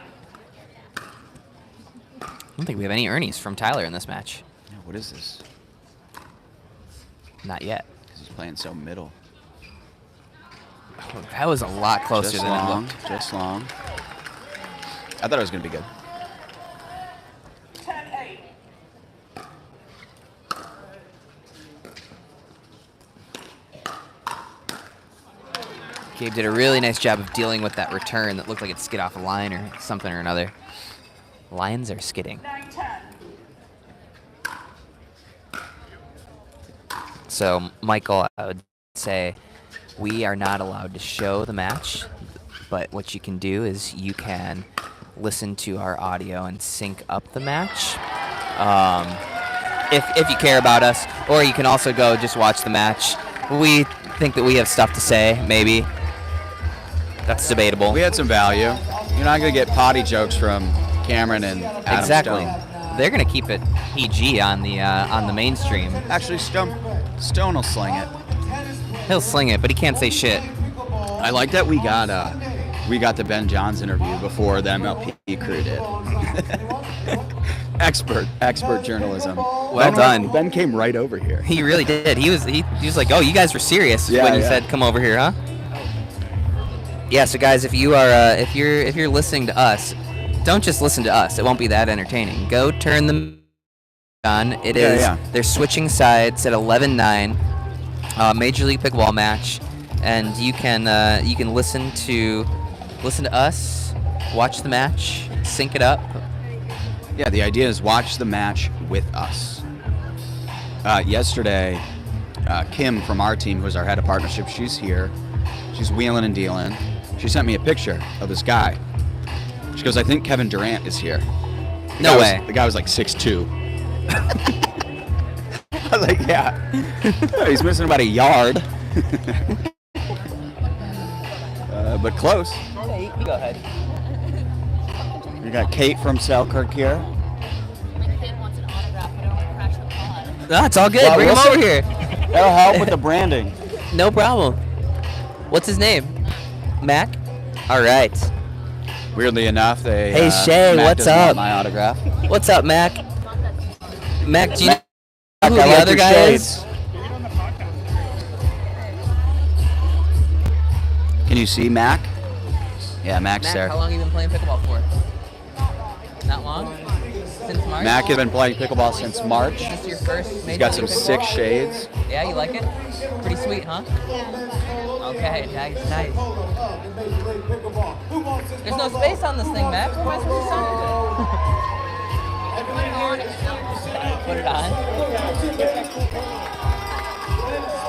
don't think we have any Ernies from Tyler in this match. Yeah, what is this? Not yet. 'Cause he's playing so middle. That was a lot closer Just than long. it looked. Just long. I thought it was going to be good. 10-8. Gabe did a really nice job of dealing with that return that looked like it skid off a line or something or another. Lions are skidding. 9-10. So, Michael, I would say we are not allowed to show the match. but what you can do is you can listen to our audio and sync up the match. If you care about us, or you can also go just watch the match. We think that we have stuff to say, maybe. That's debatable. We had some value. You're not going to get potty jokes from Cameron and Adam Exactly. Stone. They're going to keep it PG on the mainstream. Actually, Stone will sling it. He'll sling it, but he can't say shit. I like that we got the Ben Johns interview before the MLP crew did. expert journalism. Well done. Ben came right over here. He really did. He was like, "Oh, you guys were serious when you said come over here, huh?" Yeah. So guys, if you are if you're listening to us, don't just listen to us. It won't be that entertaining. Go turn them on. It is. They're switching sides at 11-9. Major League Pickleball match, and you can listen to us, watch the match, sync it up. Yeah, the idea is watch the match with us. Yesterday, Kim from our team, who's our head of partnership, she's here. She's wheeling and dealing. She sent me a picture of this guy. She goes, "I think Kevin Durant is here." No way. The guy was like 6'2". I was like, yeah. He's missing about a yard. But close. Hey, you go ahead. We got Kate from Selkirk here. No, it's all good. Well, Bring him we'll over see. here. That'll help with the branding. No problem. What's his name? Mac? All right. Weirdly enough, they. Hey, Shay, Mac what's doesn't want up? my autograph. What's up, Mac? Mac, do you know who I the like other your guy shades. is? Can you see Mac? Yeah, Mac's Mac, there. how long have you been playing pickleball for? Not long? Since March? Mac has been playing pickleball since March. Is this your first major He's got some league sick pickleball? shades. Yeah, you like it? Pretty sweet, huh? Okay, nice. There's no space on this thing, Mac. What am I supposed to sound? Put it on.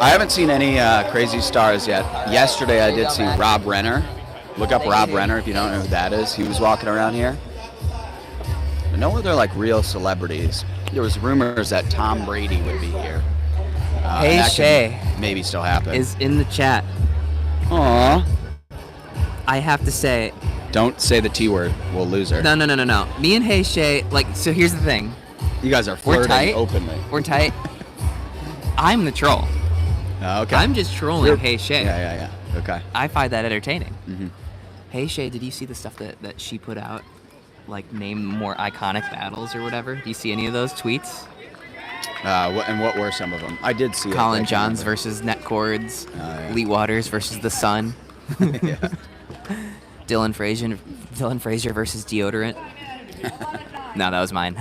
I haven't seen any crazy stars yet. Yesterday I did see Rob Renner. Look up Rob Renner if you don't know who that is. He was walking around here. But no other like real celebrities. There was rumors that Tom Brady would be here. Hey, that Shay. can maybe still happen. Is in the chat. Aww. I have to say. Don't say the T word. We'll lose her. No. Me and Hey Shay, so here's the thing. You guys are We're flirting tight. openly. We're tight. I'm the troll. Okay. I'm just trolling Hey Shay. Yeah. Okay. I find that entertaining. Mm-hmm. Hey Shay, did you see the stuff that she put out? Like name more iconic battles or whatever? Do you see any of those tweets? What were some of them? I did see Colin it. Johns versus Net Cords. yeah. Lee Waters versus The Sun. Yeah. Dylan Frazier versus Deodorant. No, that was mine.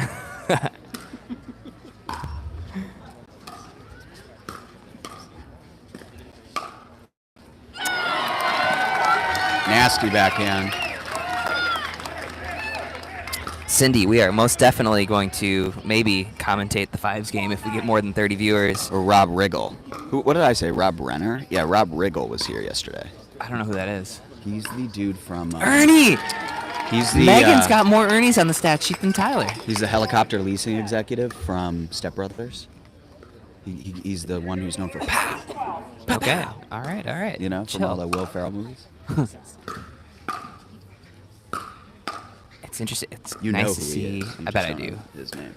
Nasty backhand. Cindy, we are most definitely going to maybe commentate the Fives game if we get more than 30 viewers. Or Rob Riggle. What did I say? Rob Renner? Yeah, Rob Riggle was here yesterday. I don't know who that is. He's the dude from... Ernie! He's the... Megan's got more Ernies on the stat sheet than Tyler. He's the helicopter leasing executive from Step Brothers. He's the one who's known for pow. Okay. All right. You know, from all the Will Ferrell movies. It's interesting. It's You know nice who to he see. is. You I just bet I don't do. know his name.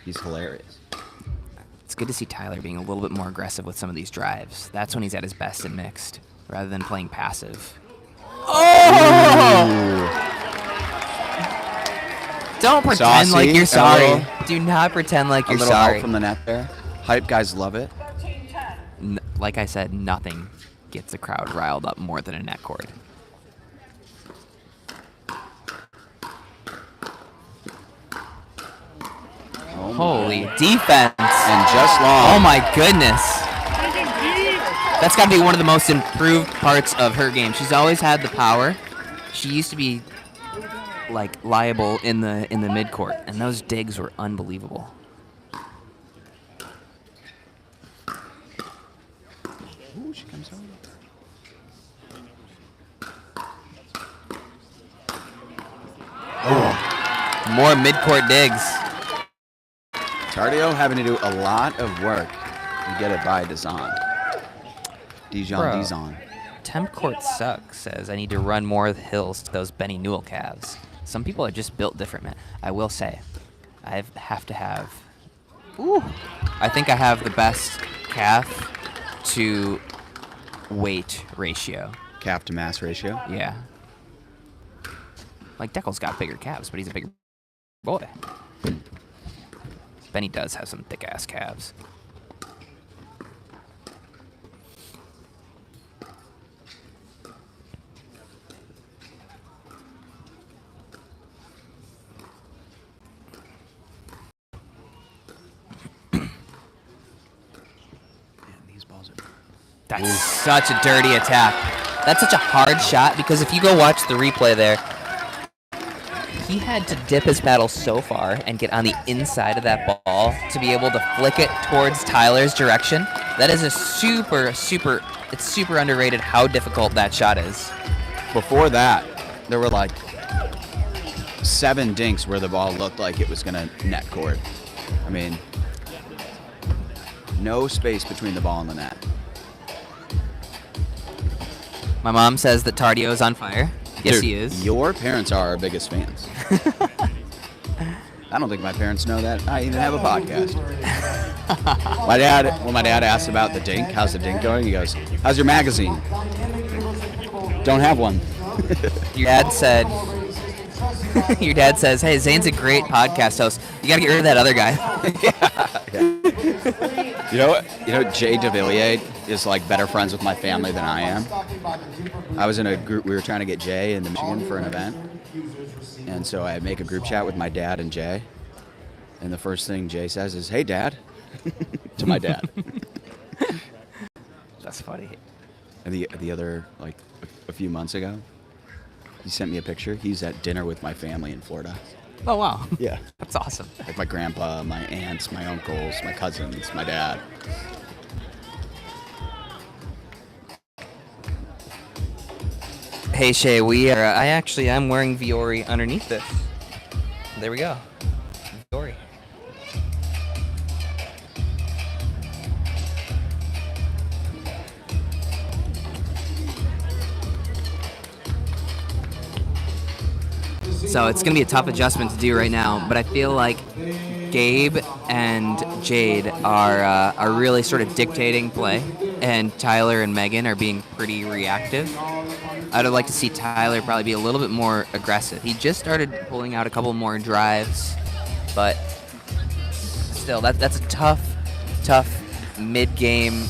He's hilarious. It's good to see Tyler being a little bit more aggressive with some of these drives. That's when he's at his best in mixed, rather than playing passive. Oh! Don't pretend Saucy, like you're sorry. little- Do not pretend like A you're little sorry. help from the net there. Hype guys love it. Like I said, nothing gets the crowd riled up more than a net cord. Holy defense. And just long. Oh my goodness. That's got to be one of the most improved parts of her game. She's always had the power. She used to be like liable in the mid-court, and those digs were unbelievable. Ooh, she comes over. more midcourt digs. Tardio having to do a lot of work to get it by Dijon. Dijon. Temp court sucks, says I need to run more of the hills to those Benny Newell calves. Some people are just built different, man. I will say, I have to have... Ooh, I think I have the best calf to weight ratio. Calf to mass ratio? Yeah. Like, Deckel's got bigger calves, but he's a bigger boy. Benny does have some thick-ass calves. That's such a dirty attack. That's such a hard shot because if you go watch the replay there, he had to dip his paddle so far and get on the inside of that ball to be able to flick it towards Tyler's direction. That is a it's super underrated how difficult that shot is. Before that, there were like 7 dinks where the ball looked like it was going to net court. I mean, no space between the ball and the net. My mom says that Tardio is on fire. Yes, Dude, he is. Your parents are our biggest fans. I don't think my parents know that I even have a podcast. When my dad asked about the dink, how's the dink going? He goes, how's your magazine? Don't have one. Your dad said, your dad says, hey, Zane's a great podcast host. You got to get rid of that other guy. You know what? You know, Jay DeVilliers is like better friends with my family than I am. I was in a group, we were trying to get Jay into Michigan for an event. And so I make a group chat with my dad and Jay. And the first thing Jay says is, hey, Dad, to my dad. That's funny. And the other, like, a few months ago, he sent me a picture. He's at dinner with my family in Florida. Oh, wow. Yeah. That's awesome. Like my grandpa, my aunts, my uncles, my cousins, my dad. Hey, Shay, I'm wearing Viore underneath this. There we go. Viore. So it's going to be a tough adjustment to do right now, but I feel like Gabe and Jade are really sort of dictating play, and Tyler and Megan are being pretty reactive. I'd like to see Tyler probably be a little bit more aggressive. He just started pulling out a couple more drives, but still, that's a tough mid-game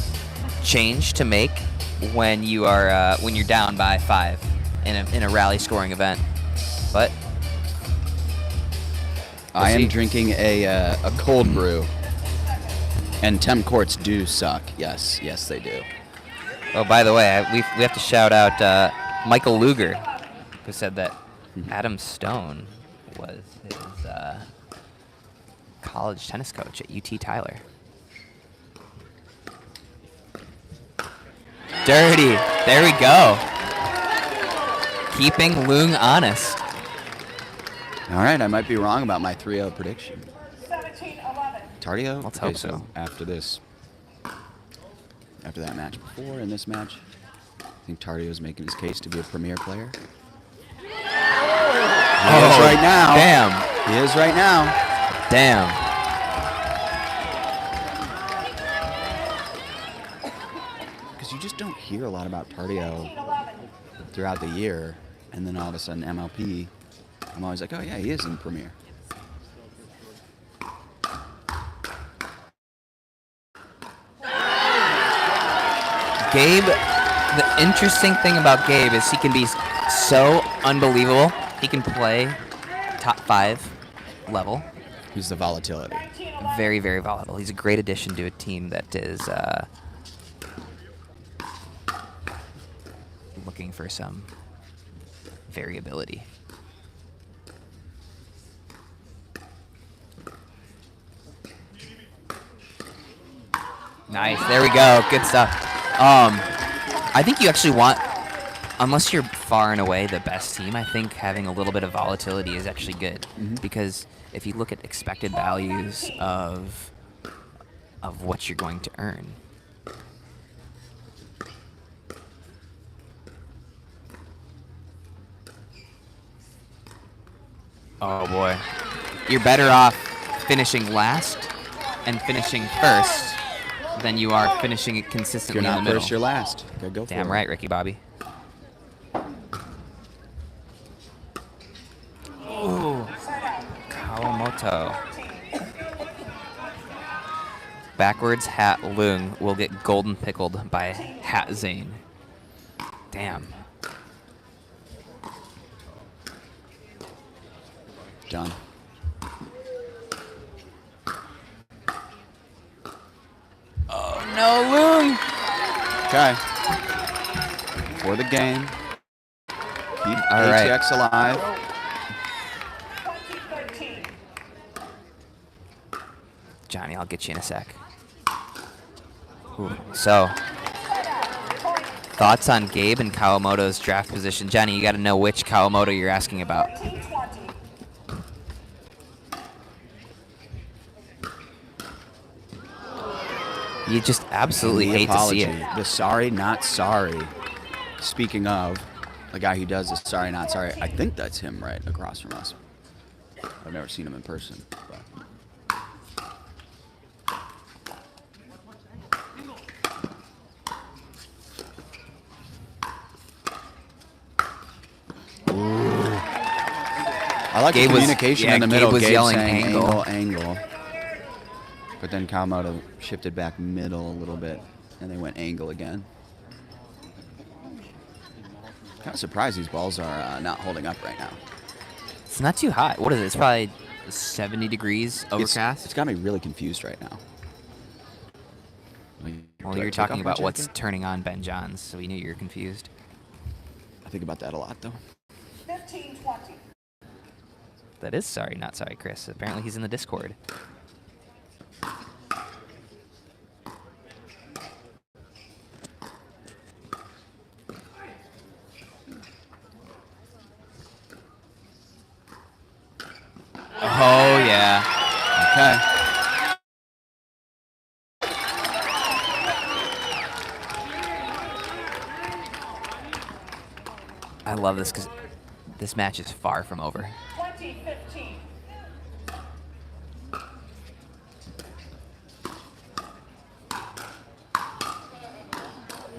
change to make when you're down by 5 in a rally scoring event. But I am drinking a cold brew, and temp courts do suck. Yes, they do. Oh, by the way, we have to shout out Michael Luger, who said that Adam Stone was his college tennis coach at UT Tyler. Dirty. There we go. Keeping Loong honest. All right, I might be wrong about my 3-0 prediction. 17-11. Tardio? Let's hope so. After that match before and this match, I think Tardio's making his case to be a premier player. He is right now. Damn. He is right now. Damn. Because you just don't hear a lot about Tardio throughout the year, and then all of a sudden MLP, I'm always like, oh yeah, he is in Premier. Gabe, the interesting thing about Gabe is he can be so unbelievable. He can play top 5 level. He's the volatility. Very, very volatile. He's a great addition to a team that is looking for some variability. Nice. There we go. Good stuff. I think you actually want, unless you're far and away the best team, I think having a little bit of volatility is actually good. Because if you look at expected values of what you're going to earn. Oh boy. You're better off finishing last and finishing first than you are finishing it consistently If you're in not the middle. first, you're last. Gotta go for Damn it. right, Ricky Bobby. Ooh. Kalamoto. Backwards hat Lung will get golden pickled by hat Zane. Damn. Done. Oh no, Lung! Okay. For the game. Keep All right. ATX alive. 2013. Johnny, I'll get you in a sec. Ooh. So, thoughts on Gabe and Kalamoto's draft position? Johnny, you got to know which Kalamoto you're asking about. 1920. You just absolutely The hate apology. to see it. The sorry, not sorry. Speaking of, the guy who does the sorry, not sorry, I think that's him right across from us. I've never seen him in person. But. I like Gabe the was- communication yeah, in the Gabe middle. was Gabe yelling saying angle. angle. But then Kalamoto shifted back middle a little bit, and they went angle again. Kind of surprised these balls are not holding up right now. It's not too hot. What is it? It's probably 70 degrees overcast. It's got me really confused right now. Well, Do I you're take talking off my about what's jacket? turning on Ben Johns, so we knew you were confused. I think about that a lot, though. 1520. That is sorry, not sorry, Chris. Apparently he's in the Discord. Oh, yeah. Okay. I love this because this match is far from over. 2015.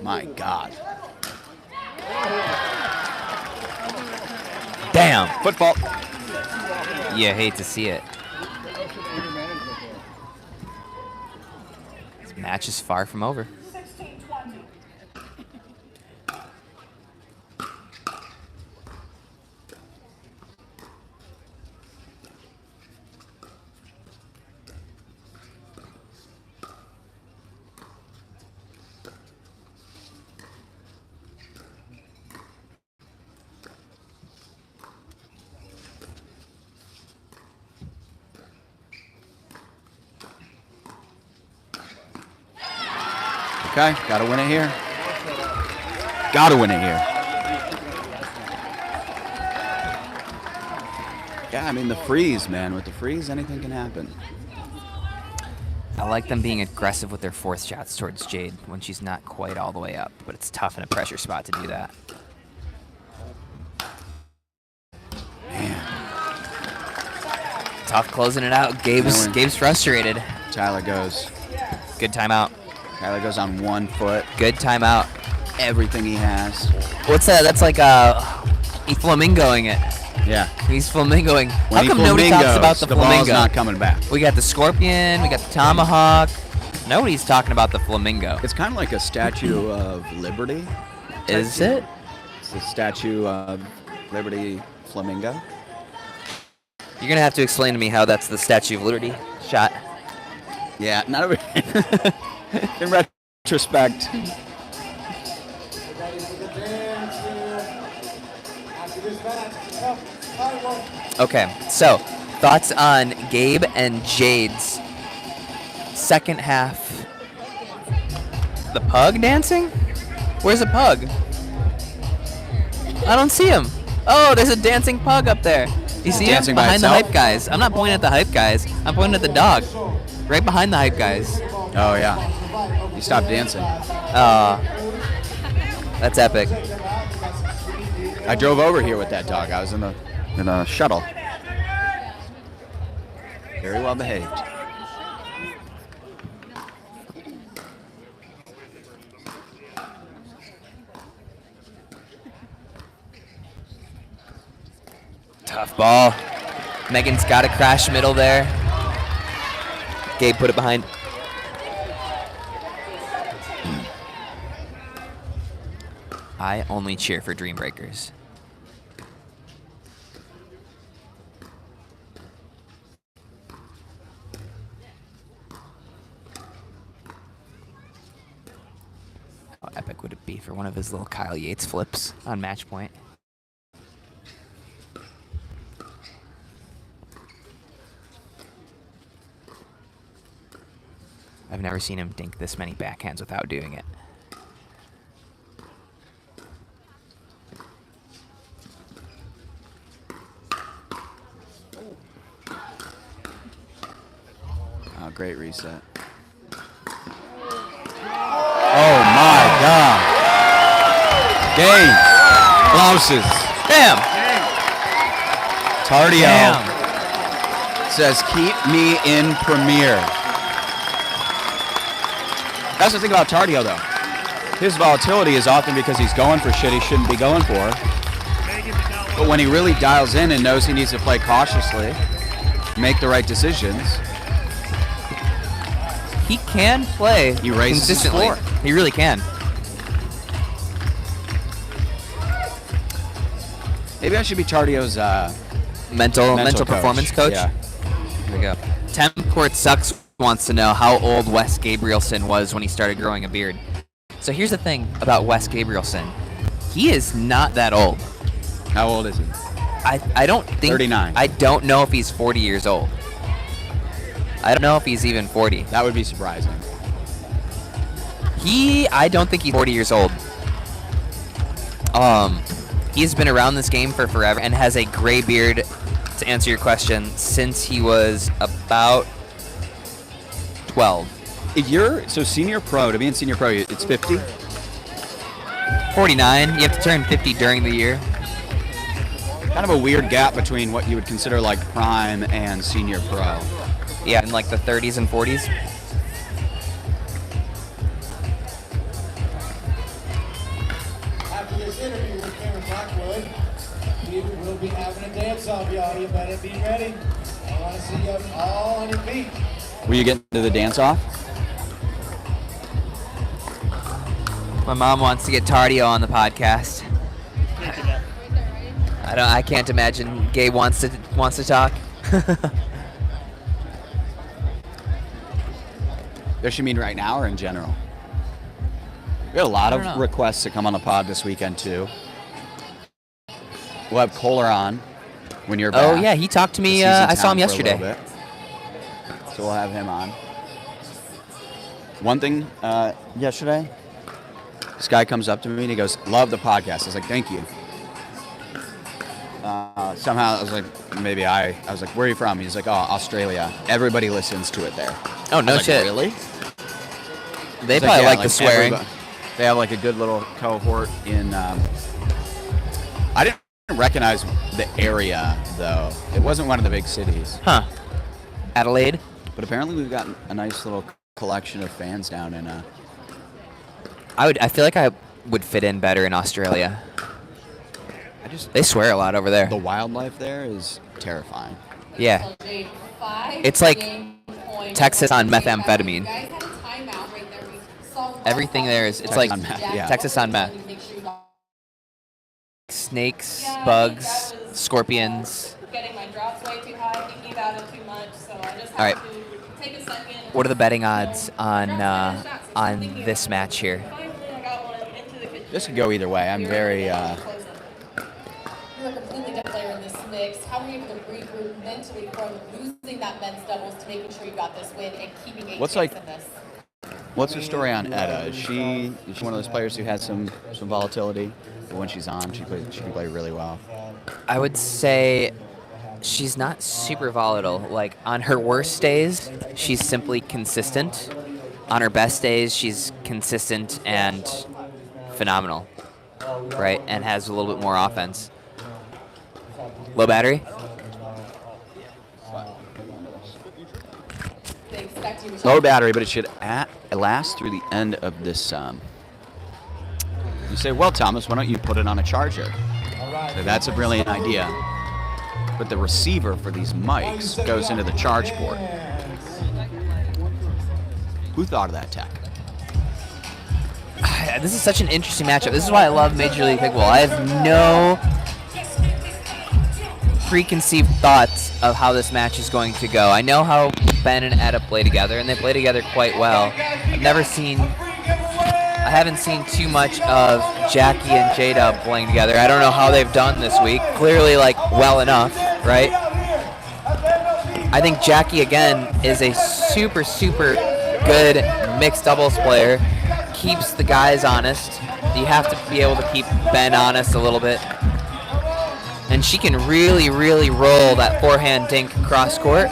My God. Damn! Football. You hate to see it. This match is far from over. 1620. Okay, gotta win it here. Gotta win it here. Yeah, I mean, the freeze, man. With the freeze, anything can happen. I like them being aggressive with their fourth shots towards Jade when she's not quite all the way up, but it's tough in a pressure spot to do that. Man, Tough closing it out. Gabe's frustrated. Tyler goes. Good timeout. Tyler goes on 1 foot. Good timeout. Everything he has. What's that? That's like he's flamingoing it. Yeah. He's flamingoing. When How he come nobody talks about the ball's flamingo? not coming back. We got the scorpion. We got the tomahawk. Nobody's talking about the flamingo. It's kind of like a Statue of Liberty. Is it? It's the Statue of Liberty flamingo. You're gonna have to explain to me how that's the Statue of Liberty shot. Yeah, not over. In retrospect. Okay, so thoughts on Gabe and Jade's second half. The pug dancing? Where's the pug? I don't see him. Oh, there's a dancing pug up there. You see him? Dancing by Behind the itself? hype guys. I'm not pointing at the hype guys. I'm pointing at the dog. Right behind the hype guys. Oh, yeah. He stopped dancing. That's epic. I drove over here with that dog. I was in a shuttle. Very well behaved. Tough ball. Megan's got a crash middle there. Gabe put it behind. I only cheer for Dream Breakers. How epic would it be for one of his little Kyle Yates flips on match point? I've never seen him dink this many backhands without doing it. Oh, great reset. Oh my God. Game. Blouses. Damn! Tardio Damn. says, keep me in Premier. That's the thing about Tardio, though. His volatility is often because he's going for shit he shouldn't be going for. But when he really dials in and knows he needs to play cautiously, make the right decisions, He can play he raises his consistently. floor. He really can. Maybe I should be Tardio's Mental coach. performance coach. Yeah. Here we go. Temp Court Sucks wants to know how old Wes Gabrielson was when he started growing a beard. So here's the thing about Wes Gabrielson. He is not that old. How old is he? I don't think 39. I don't know if he's 40 years old. I don't know if he's even 40. That would be surprising. I don't think he's 40 years old. He's been around this game for forever and has a gray beard, to answer your question, since he was about 12. If you're senior pro, to be in senior pro, it's 50. 49. You have to turn 50 during the year. Kind of a weird gap between what you would consider like prime and senior pro. Yeah, in like the 30s and 40s. After this interview with Karen Blackwood, you will be having a dance-off, y'all. You better be ready. I want to see you all on your feet. Will you get to the dance-off? My mom wants to get Tardio on the podcast. I can't imagine Gabe wants to talk. Does she mean right now or in general? We had a lot of requests to come on the pod this weekend too. We'll have Kohler on when you're back. Oh yeah, he talked to me. He's in I saw town him for a yesterday. little bit. So we'll have him on. One thing yesterday, this guy comes up to me and he goes, "Love the podcast." I was like, "Thank you." Somehow I was like, I was like, "Where are you from?" He's like, "Oh, Australia. Everybody listens to it there." Oh, no I was shit. like, really? They It's probably yeah, like the swearing. They have like a good little cohort in. I didn't recognize the area though. It wasn't one of the big cities. Huh. Adelaide? But apparently we've got a nice little collection of fans down in. I feel like I would fit in better in Australia. They swear a lot over there. The wildlife there is terrifying. Yeah. It's like Texas on methamphetamine. Everything there is, it's Texas like on meth, yeah. Texas on meth. Snakes, bugs, scorpions. Getting my drops way too high, thinking about it too much, so I just All right. have to take a second. What are the betting odds on this match here? This could go either way. I'm very. You're a completely different player in this mix. How were you able to regroup mentally from losing that men's doubles to making sure you got this win and keeping ATX What's like in this? What's the story on Etta? Is she one of those players who has some volatility? But when she's on, she can play really well. I would say she's not super volatile. Like, on her worst days, she's simply consistent. On her best days, she's consistent and phenomenal, right? And has a little bit more offense. Low battery? Thanks. Back to you, Michelle. Low battery, but it should last through the end of this. You say, well, Thomas, why don't you put it on a charger? So that's a brilliant idea. But the receiver for these mics goes into the charge port. Who thought of that tech? This is such an interesting matchup. This is why I love Major League Pickleball. I have no preconceived thoughts of how this match is going to go. I know how Ben and Etta play together, and they play together quite well. I haven't seen too much of Jackie and J-Dub playing together. I don't know how they've done this week. Clearly, like, well enough, right? I think Jackie, again, is a super, super good mixed doubles player. Keeps the guys honest. You have to be able to keep Ben honest a little bit. And she can really, really roll that forehand dink cross court,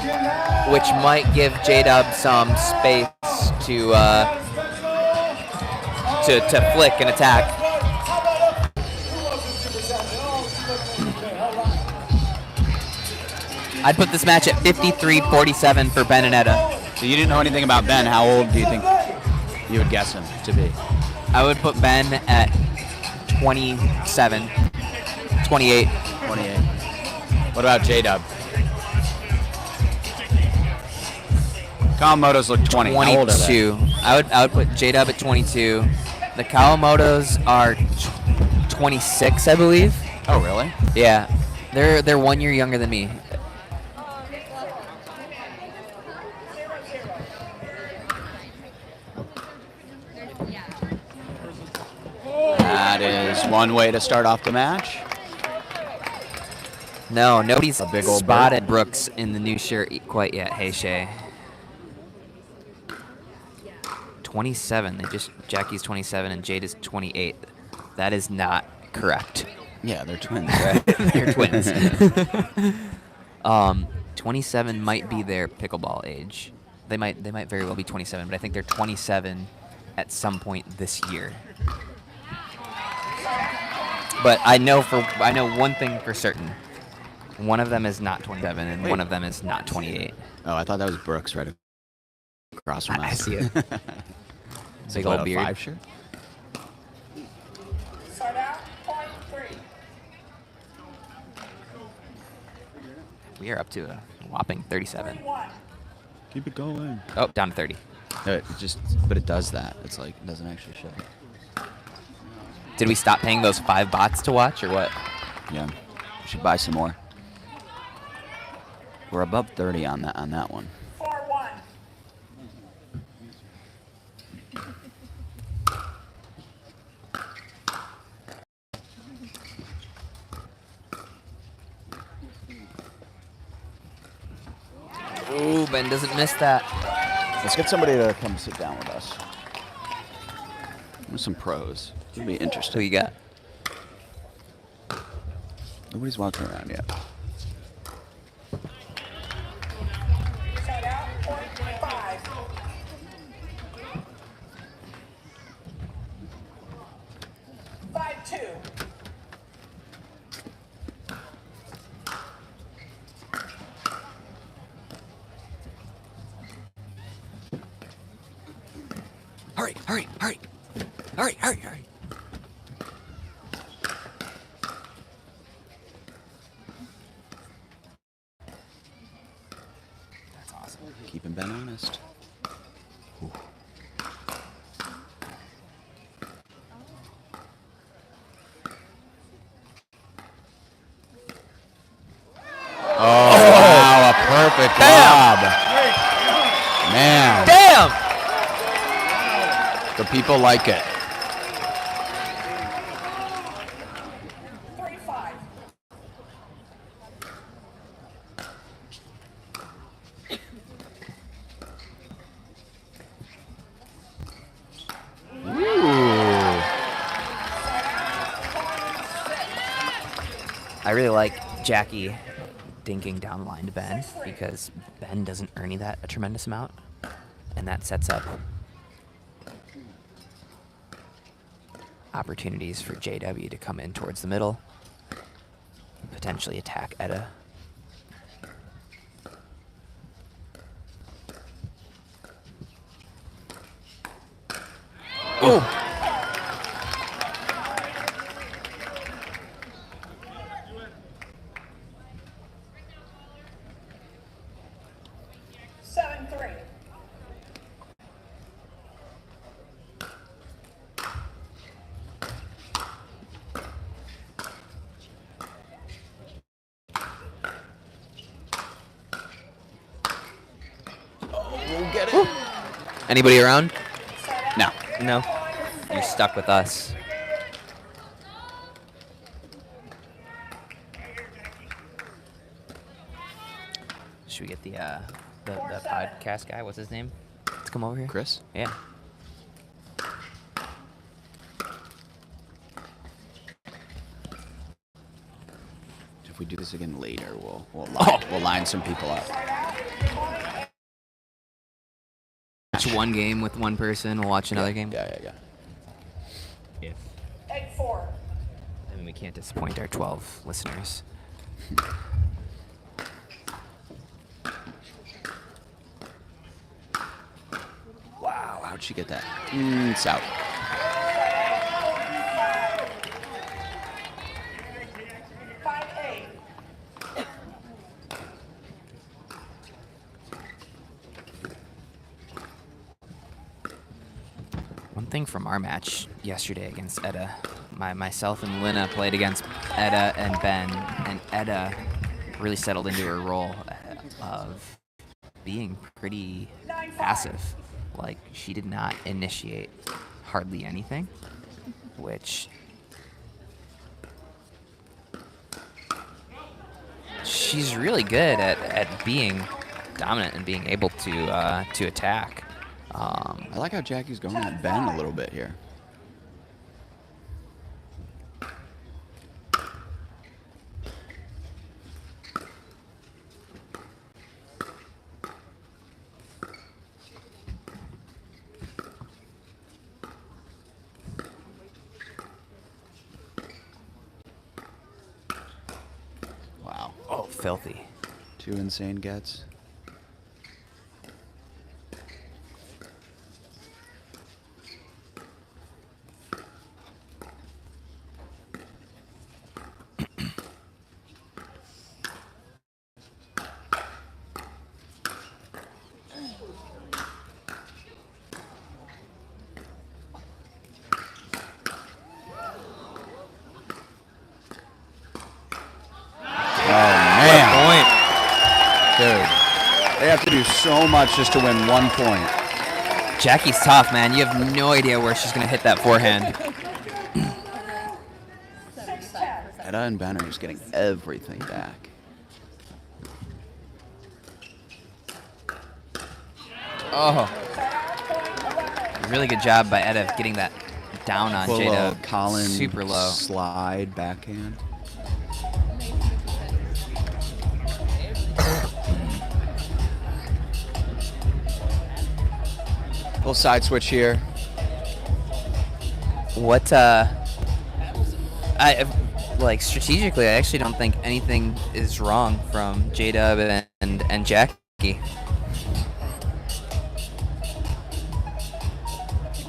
which might give J-Dub some space to flick and attack. I'd put this match at 53-47 for Ben and Etta. So you didn't know anything about Ben. How old do you think you would guess him to be? I would put Ben at 27, 28. 28. What about J-Dub? Kalamoto's look 20. How old are they? 22. I would put J-Dub at 22. The Kalamotos are 26, I believe. Oh, really? Yeah. They're 1 year younger than me. That is one way to start off the match. No, nobody's big old spotted Brooks in the new shirt quite yet. Hey, Shay. 27. Jackie's 27 and Jade is 28. That is not correct. Yeah, they're twins, right? They're twins. 27 might be their pickleball age. They might very well be 27, but I think they're 27 at some point this year. But I know one thing for certain. One of them is not 27, and one of them is not 28. Oh, I thought that was Brooks right across from us. I see it. Big old beard. 5 shirt? Start out, point 3. We are up to a whopping 37. 31. Keep it going. Oh, down to 30. But it does that. It's like, it doesn't actually show. Did we stop paying those 5 bots to watch, or what? Yeah, we should buy some more. We're above 30 on that one. 4-1. Ooh, Ben doesn't miss that. Let's get somebody to come sit down with us. With some pros. It'll be Who interesting. you got? Nobody's walking around yet. Start out, point 5. 5-2. Hurry, hurry, hurry. Hurry, hurry, hurry. That's awesome. Keeping Ben honest. Ooh. Oh, wow, a perfect lob. Man. Damn! The people like it. 3-5. I really like Jackie dinking down the line to Ben because Ben doesn't earn that a tremendous amount, and that sets up opportunities for JW to come in towards the middle, potentially attack Etta. Oh! 7-3. We'll get it. Anybody around? No. No. You're stuck with us. Should we get the podcast guy? What's his name? Let's come over here. Chris? Yeah. If we do this again later, we'll line some people up. Watch one game with one person. We'll watch another game. Yeah. Yeah. 8-4. I mean, we can't disappoint our 12 listeners. Wow, how'd she get that? It's out. One thing from our match yesterday against Etta, myself and Lina played against Etta and Ben, and Etta really settled into her role of being pretty passive. Like, she did not initiate hardly anything, which she's really good at being dominant and being able to attack. I like how Jackie's going at Ben a little bit here. Wow. Oh, filthy. 2 insane gets. They have to do so much just to win 1 point. Jackie's tough, man. You have no idea where she's going to hit that forehand. Etta and Ben are just getting everything back. Oh. Really good job by Etta getting that down on Jada. Colin super low. Slide backhand. Little side switch here. What, strategically, I actually don't think anything is wrong from J-Dub and Jackie.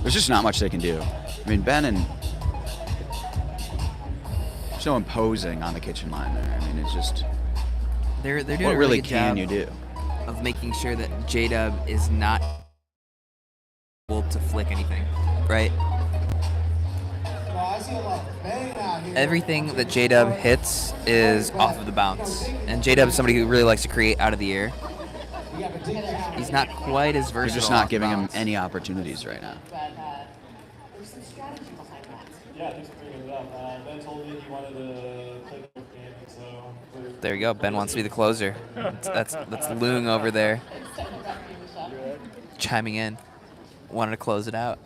There's just not much they can do. I mean, Ben and so imposing on the kitchen line there. I mean, it's just They're doing what a really good can job you do? of making sure that J-Dub is not able to flick anything, right? Everything that J-Dub hits is off of the bounce. And J-Dub is somebody who really likes to create out of the air. He's not quite as versatile. You're just not giving him any opportunities right now. There's some strategy behind that. Yeah, thanks for bringing it up. Ben told me he wanted to play the game, so... There you go. Ben wants to be the closer. That's Loong over there, chiming in. Wanted to close it out.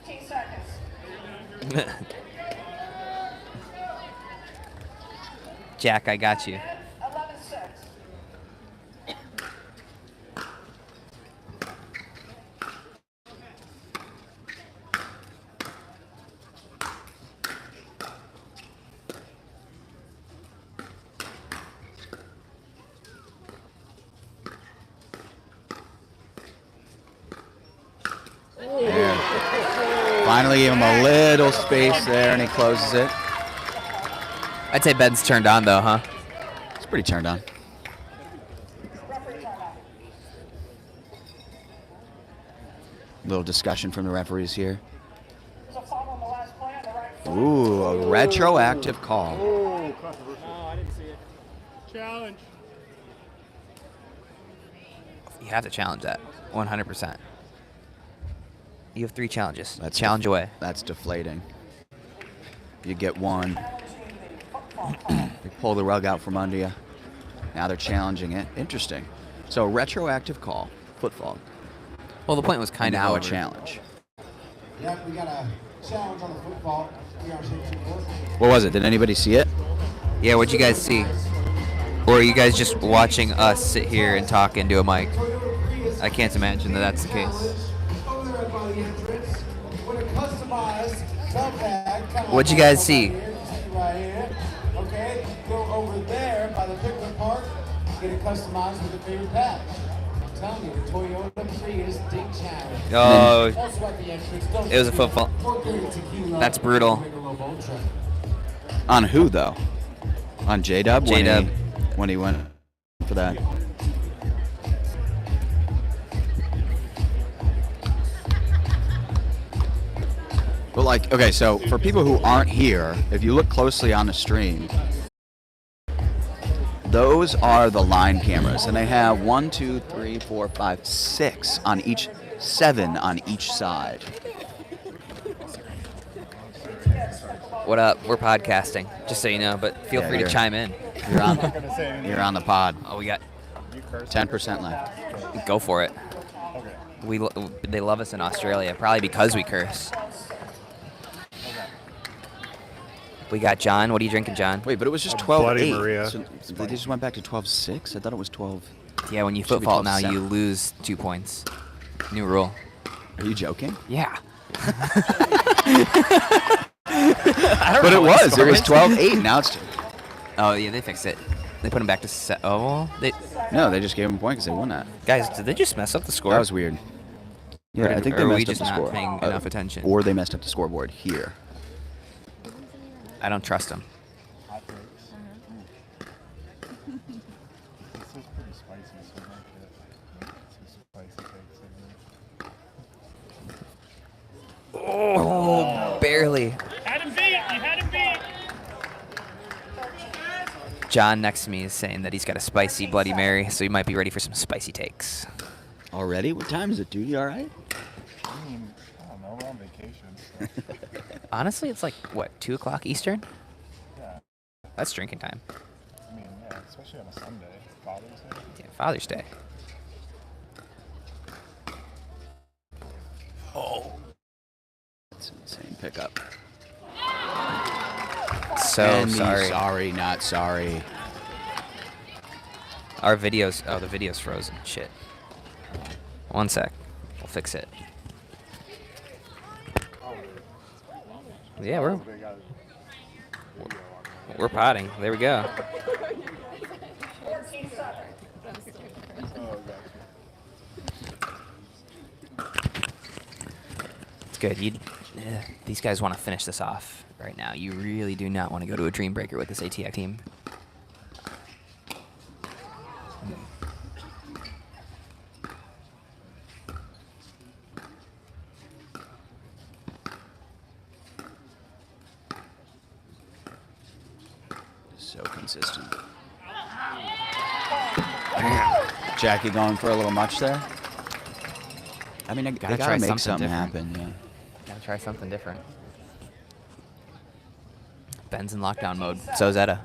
15 seconds. Jack, I got you. 11-6. There. Finally gave him a little space there, and he closes it. I'd say Ben's turned on, though, huh? It's pretty turned on. Little discussion from the referees here. Ooh, a retroactive call. No, I didn't see it. Challenge. You have to challenge that, 100%. You have 3 challenges. That's challenge away. That's deflating. You get one. They pull the rug out from under you. Now they're challenging it. Interesting. So retroactive call, foot fault. Well, the point was kind of now over. a challenge. Yep, we got a challenge on the football. What was it? Did anybody see it? Yeah, what'd you guys see? Or are you guys just watching us sit here and talk into a mic? I can't imagine that that's the case. What'd you guys see? Okay, go over there by the picnic park, get it customized with a favorite patch. I'm telling you, the Toyota Prius Dink Challenge. Oh, Also at the entrance, don't it was a football. That's brutal. On who though? On J-Dub? J-Dub. When he went for that. But like, okay, so for people who aren't here, if you look closely on the stream, those are the line cameras, and they have 1, 2, 3, 4, 5, 6 on each, 7 on each side. What up? We're podcasting, just so you know, but feel Yeah, free to you're- chime in. You're on the pod. Oh, we got 10% left. Go for it. They love us in Australia, probably because we curse. We got John. What are you drinking, John? Wait, but it was just Bloody 12-8. Maria. So they just went back to 12-6? I thought it was 12. Yeah, when you Should be foot fault now, 12-7. you lose 2 points. New rule. Are you joking? Yeah. But it was. It was 12-8. Now it's... Oh, yeah, they fixed it. They put him back to No, they just gave him a point because they won that. Guys, did they just mess up the score? That was weird. Yeah, I think they or are we messed up just the not score. paying enough attention? Or they messed up the scoreboard here. I don't trust them. Oh, barely. Had him beat. You had him beat. John next to me is saying that he's got a spicy Bloody Mary, so he might be ready for some spicy takes. Already? What time is it, dude? You all right? I don't know. We're on vacation. Honestly, it's like, what, 2 o'clock Eastern? Yeah. That's drinking time. I mean, yeah, especially on a Sunday. Father's Day. Yeah, Father's Day. Oh. That's an insane pickup. So And he's sorry. Sorry, not sorry. Our videos, oh, the video's frozen. Shit. One sec. We'll fix it. Yeah, we're potting. There we go. It's good. These guys want to finish this off right now. You really do not want to go to a dream breaker with this ATX team. So consistent. Jackie going for a little much there. I mean, they Gotta gotta try make something something different. happen. Yeah. Gotta try something different. Ben's in lockdown mode. So's Etta.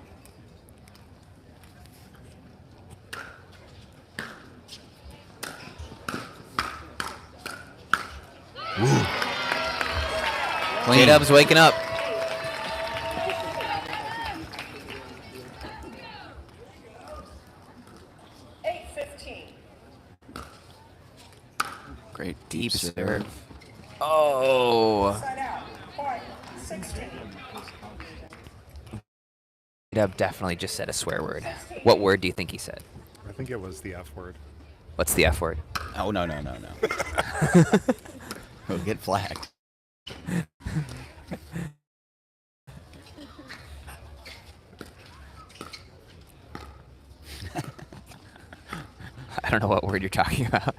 J-Dub's waking up. Great Deep serve. serve. Oh. Side out. Point 16. Dub definitely just said a swear word. What word do you think he said? I think it was the F word. What's the F word? Oh, no. We'll get flagged. I don't know what word you're talking about.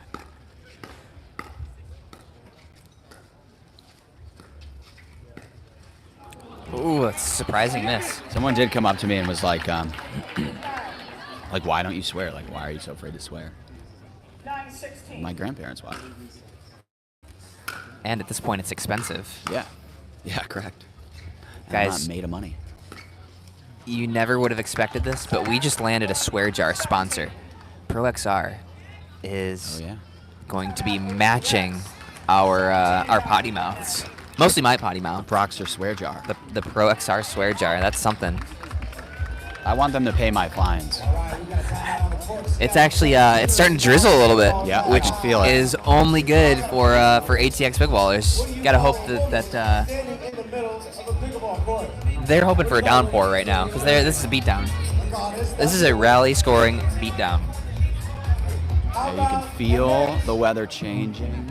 Ooh, that's a surprising miss. Someone did come up to me and was like, like, why don't you swear? Like, why are you so afraid to swear? 9-16. My grandparents watch. And at this point, it's expensive. Yeah. Yeah, correct. And Guys, I'm not made of money. You never would have expected this, but we just landed a swear jar sponsor. ProXR is going to be matching our potty mouths. Mostly my potty mouth. Proxer swear jar. The ProXR swear jar. That's something. I want them to pay my fines. It's actually it's starting to drizzle a little bit. Yeah, which I can feel it. is only good for ATX pickleballers. Gotta hope that they're hoping for a downpour right now because this is a beatdown. This is a rally scoring beatdown. Yeah, you can feel the weather changing.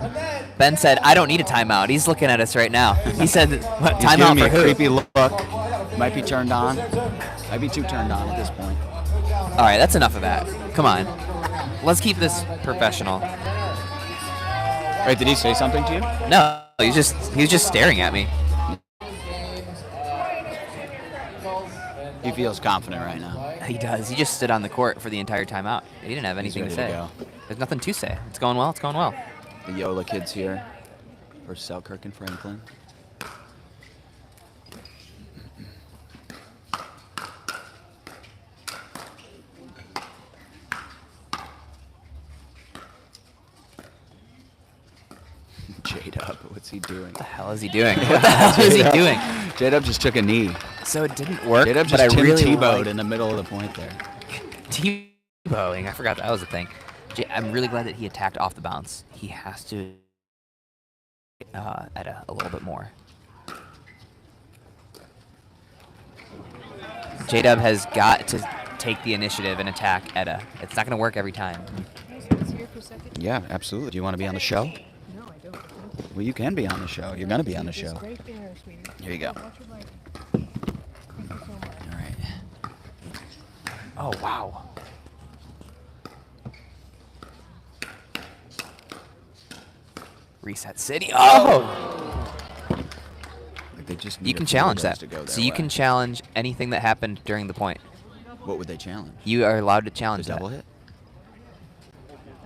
Ben said, "I don't need a timeout." He's looking at us right now. He said, "What He's timeout giving me for a who?" creepy look. Might be turned on. Might be too turned on at this point. All right, that's enough of that. Come on, let's keep this professional. Wait, did he say something to you? No, he was just staring at me. He feels confident right now. He does. He just stood on the court for the entire timeout. He didn't have anything to ready say. to go. There's nothing to say. It's going well. It's going well. The Yola kids here for Selkirk and Franklin. J-Dub, what's he doing? What the hell is he doing? What the hell is he doing? J-Dub just took a knee. So it didn't work, J-Dub but just I really T-bowed like in the middle of the point there. T-bowing. I forgot that was a thing. I'm really glad that he attacked off the bounce. He has to at a little bit more. J-Dub has got to take the initiative and attack Edda. It's not going to work every time. Yeah, absolutely. Do you want to be on the show? No, I don't. Well, you can be on the show. You're going to be on the show. Great dinner, sweetie. Here you go. All right. Oh, wow. Reset City. Oh! They just You need can a few challenge guys that. to go So their you way. can challenge anything that happened during the point. What would they challenge? You are allowed to challenge The that. double hit?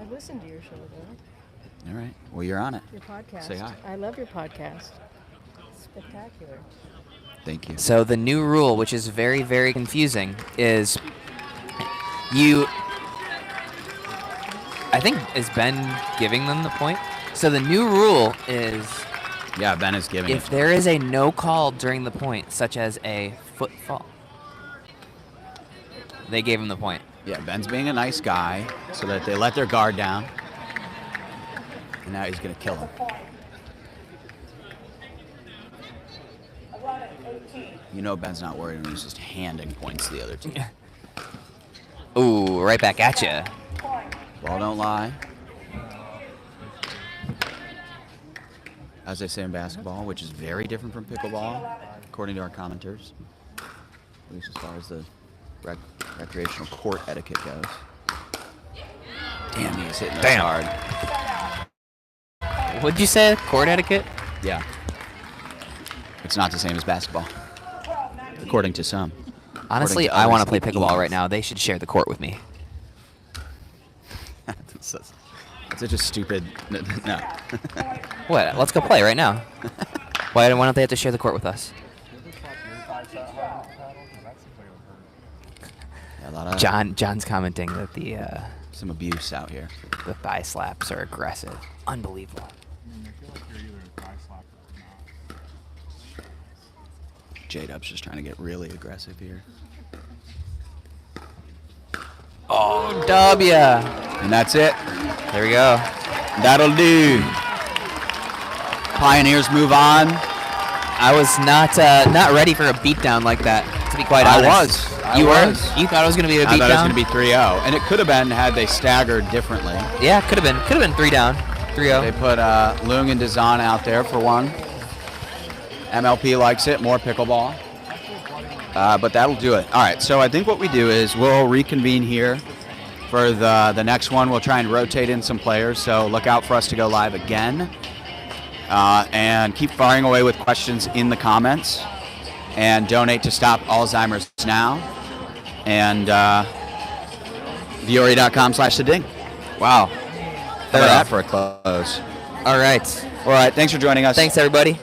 I've listened to your show, though. All right. Well, you're on it. Your podcast. Say hi. I love your podcast. Spectacular. Thank you. So the new rule, which is very, very confusing, is I think, is Ben giving them the point? So the new rule is... Yeah, Ben is giving If it. there is a no call during the point, such as a foot fall, they gave him the point. Yeah, Ben's being a nice guy so that they let their guard down. And now he's going to kill him. 11-18. You know Ben's not worried when he's just handing points to the other team. Ooh, right back at you. Ball don't lie. As they say in basketball, which is very different from pickleball, according to our commenters. At least as far as the recreational court etiquette goes. Damn, he's hitting that hard. What'd you say? Court etiquette? Yeah. It's not the same as basketball, according to some. Honestly, According I want to others, play it pickleball is. right now. They should share the court with me. That's such a stupid... No. What? Let's go play right now. Why don't they have to share the court with us? A lot of John's commenting that the some abuse out here. The thigh slaps are aggressive. Unbelievable. J-Dub's just trying to get really aggressive here. Oh, W. And that's it. There we go. That'll do. Pioneers move on. I was not ready for a beatdown like that, to be quite honest. You were? You thought it was going to be a beatdown? I thought it was going to be 3-0, and it could have been had they staggered differently. Yeah, could have been. Could have been 3 down, 3-0. They put Lung and Dazan out there for one. MLP likes it, more pickleball. But that'll do it. All right, so I think what we do is we'll reconvene here for the next one. We'll try and rotate in some players, so look out for us to go live again. And keep firing away with questions in the comments. And donate to Stop Alzheimer's Now. And Viore.com/theding. Wow. How about that for a close? All right. All right, thanks for joining us. Thanks, everybody.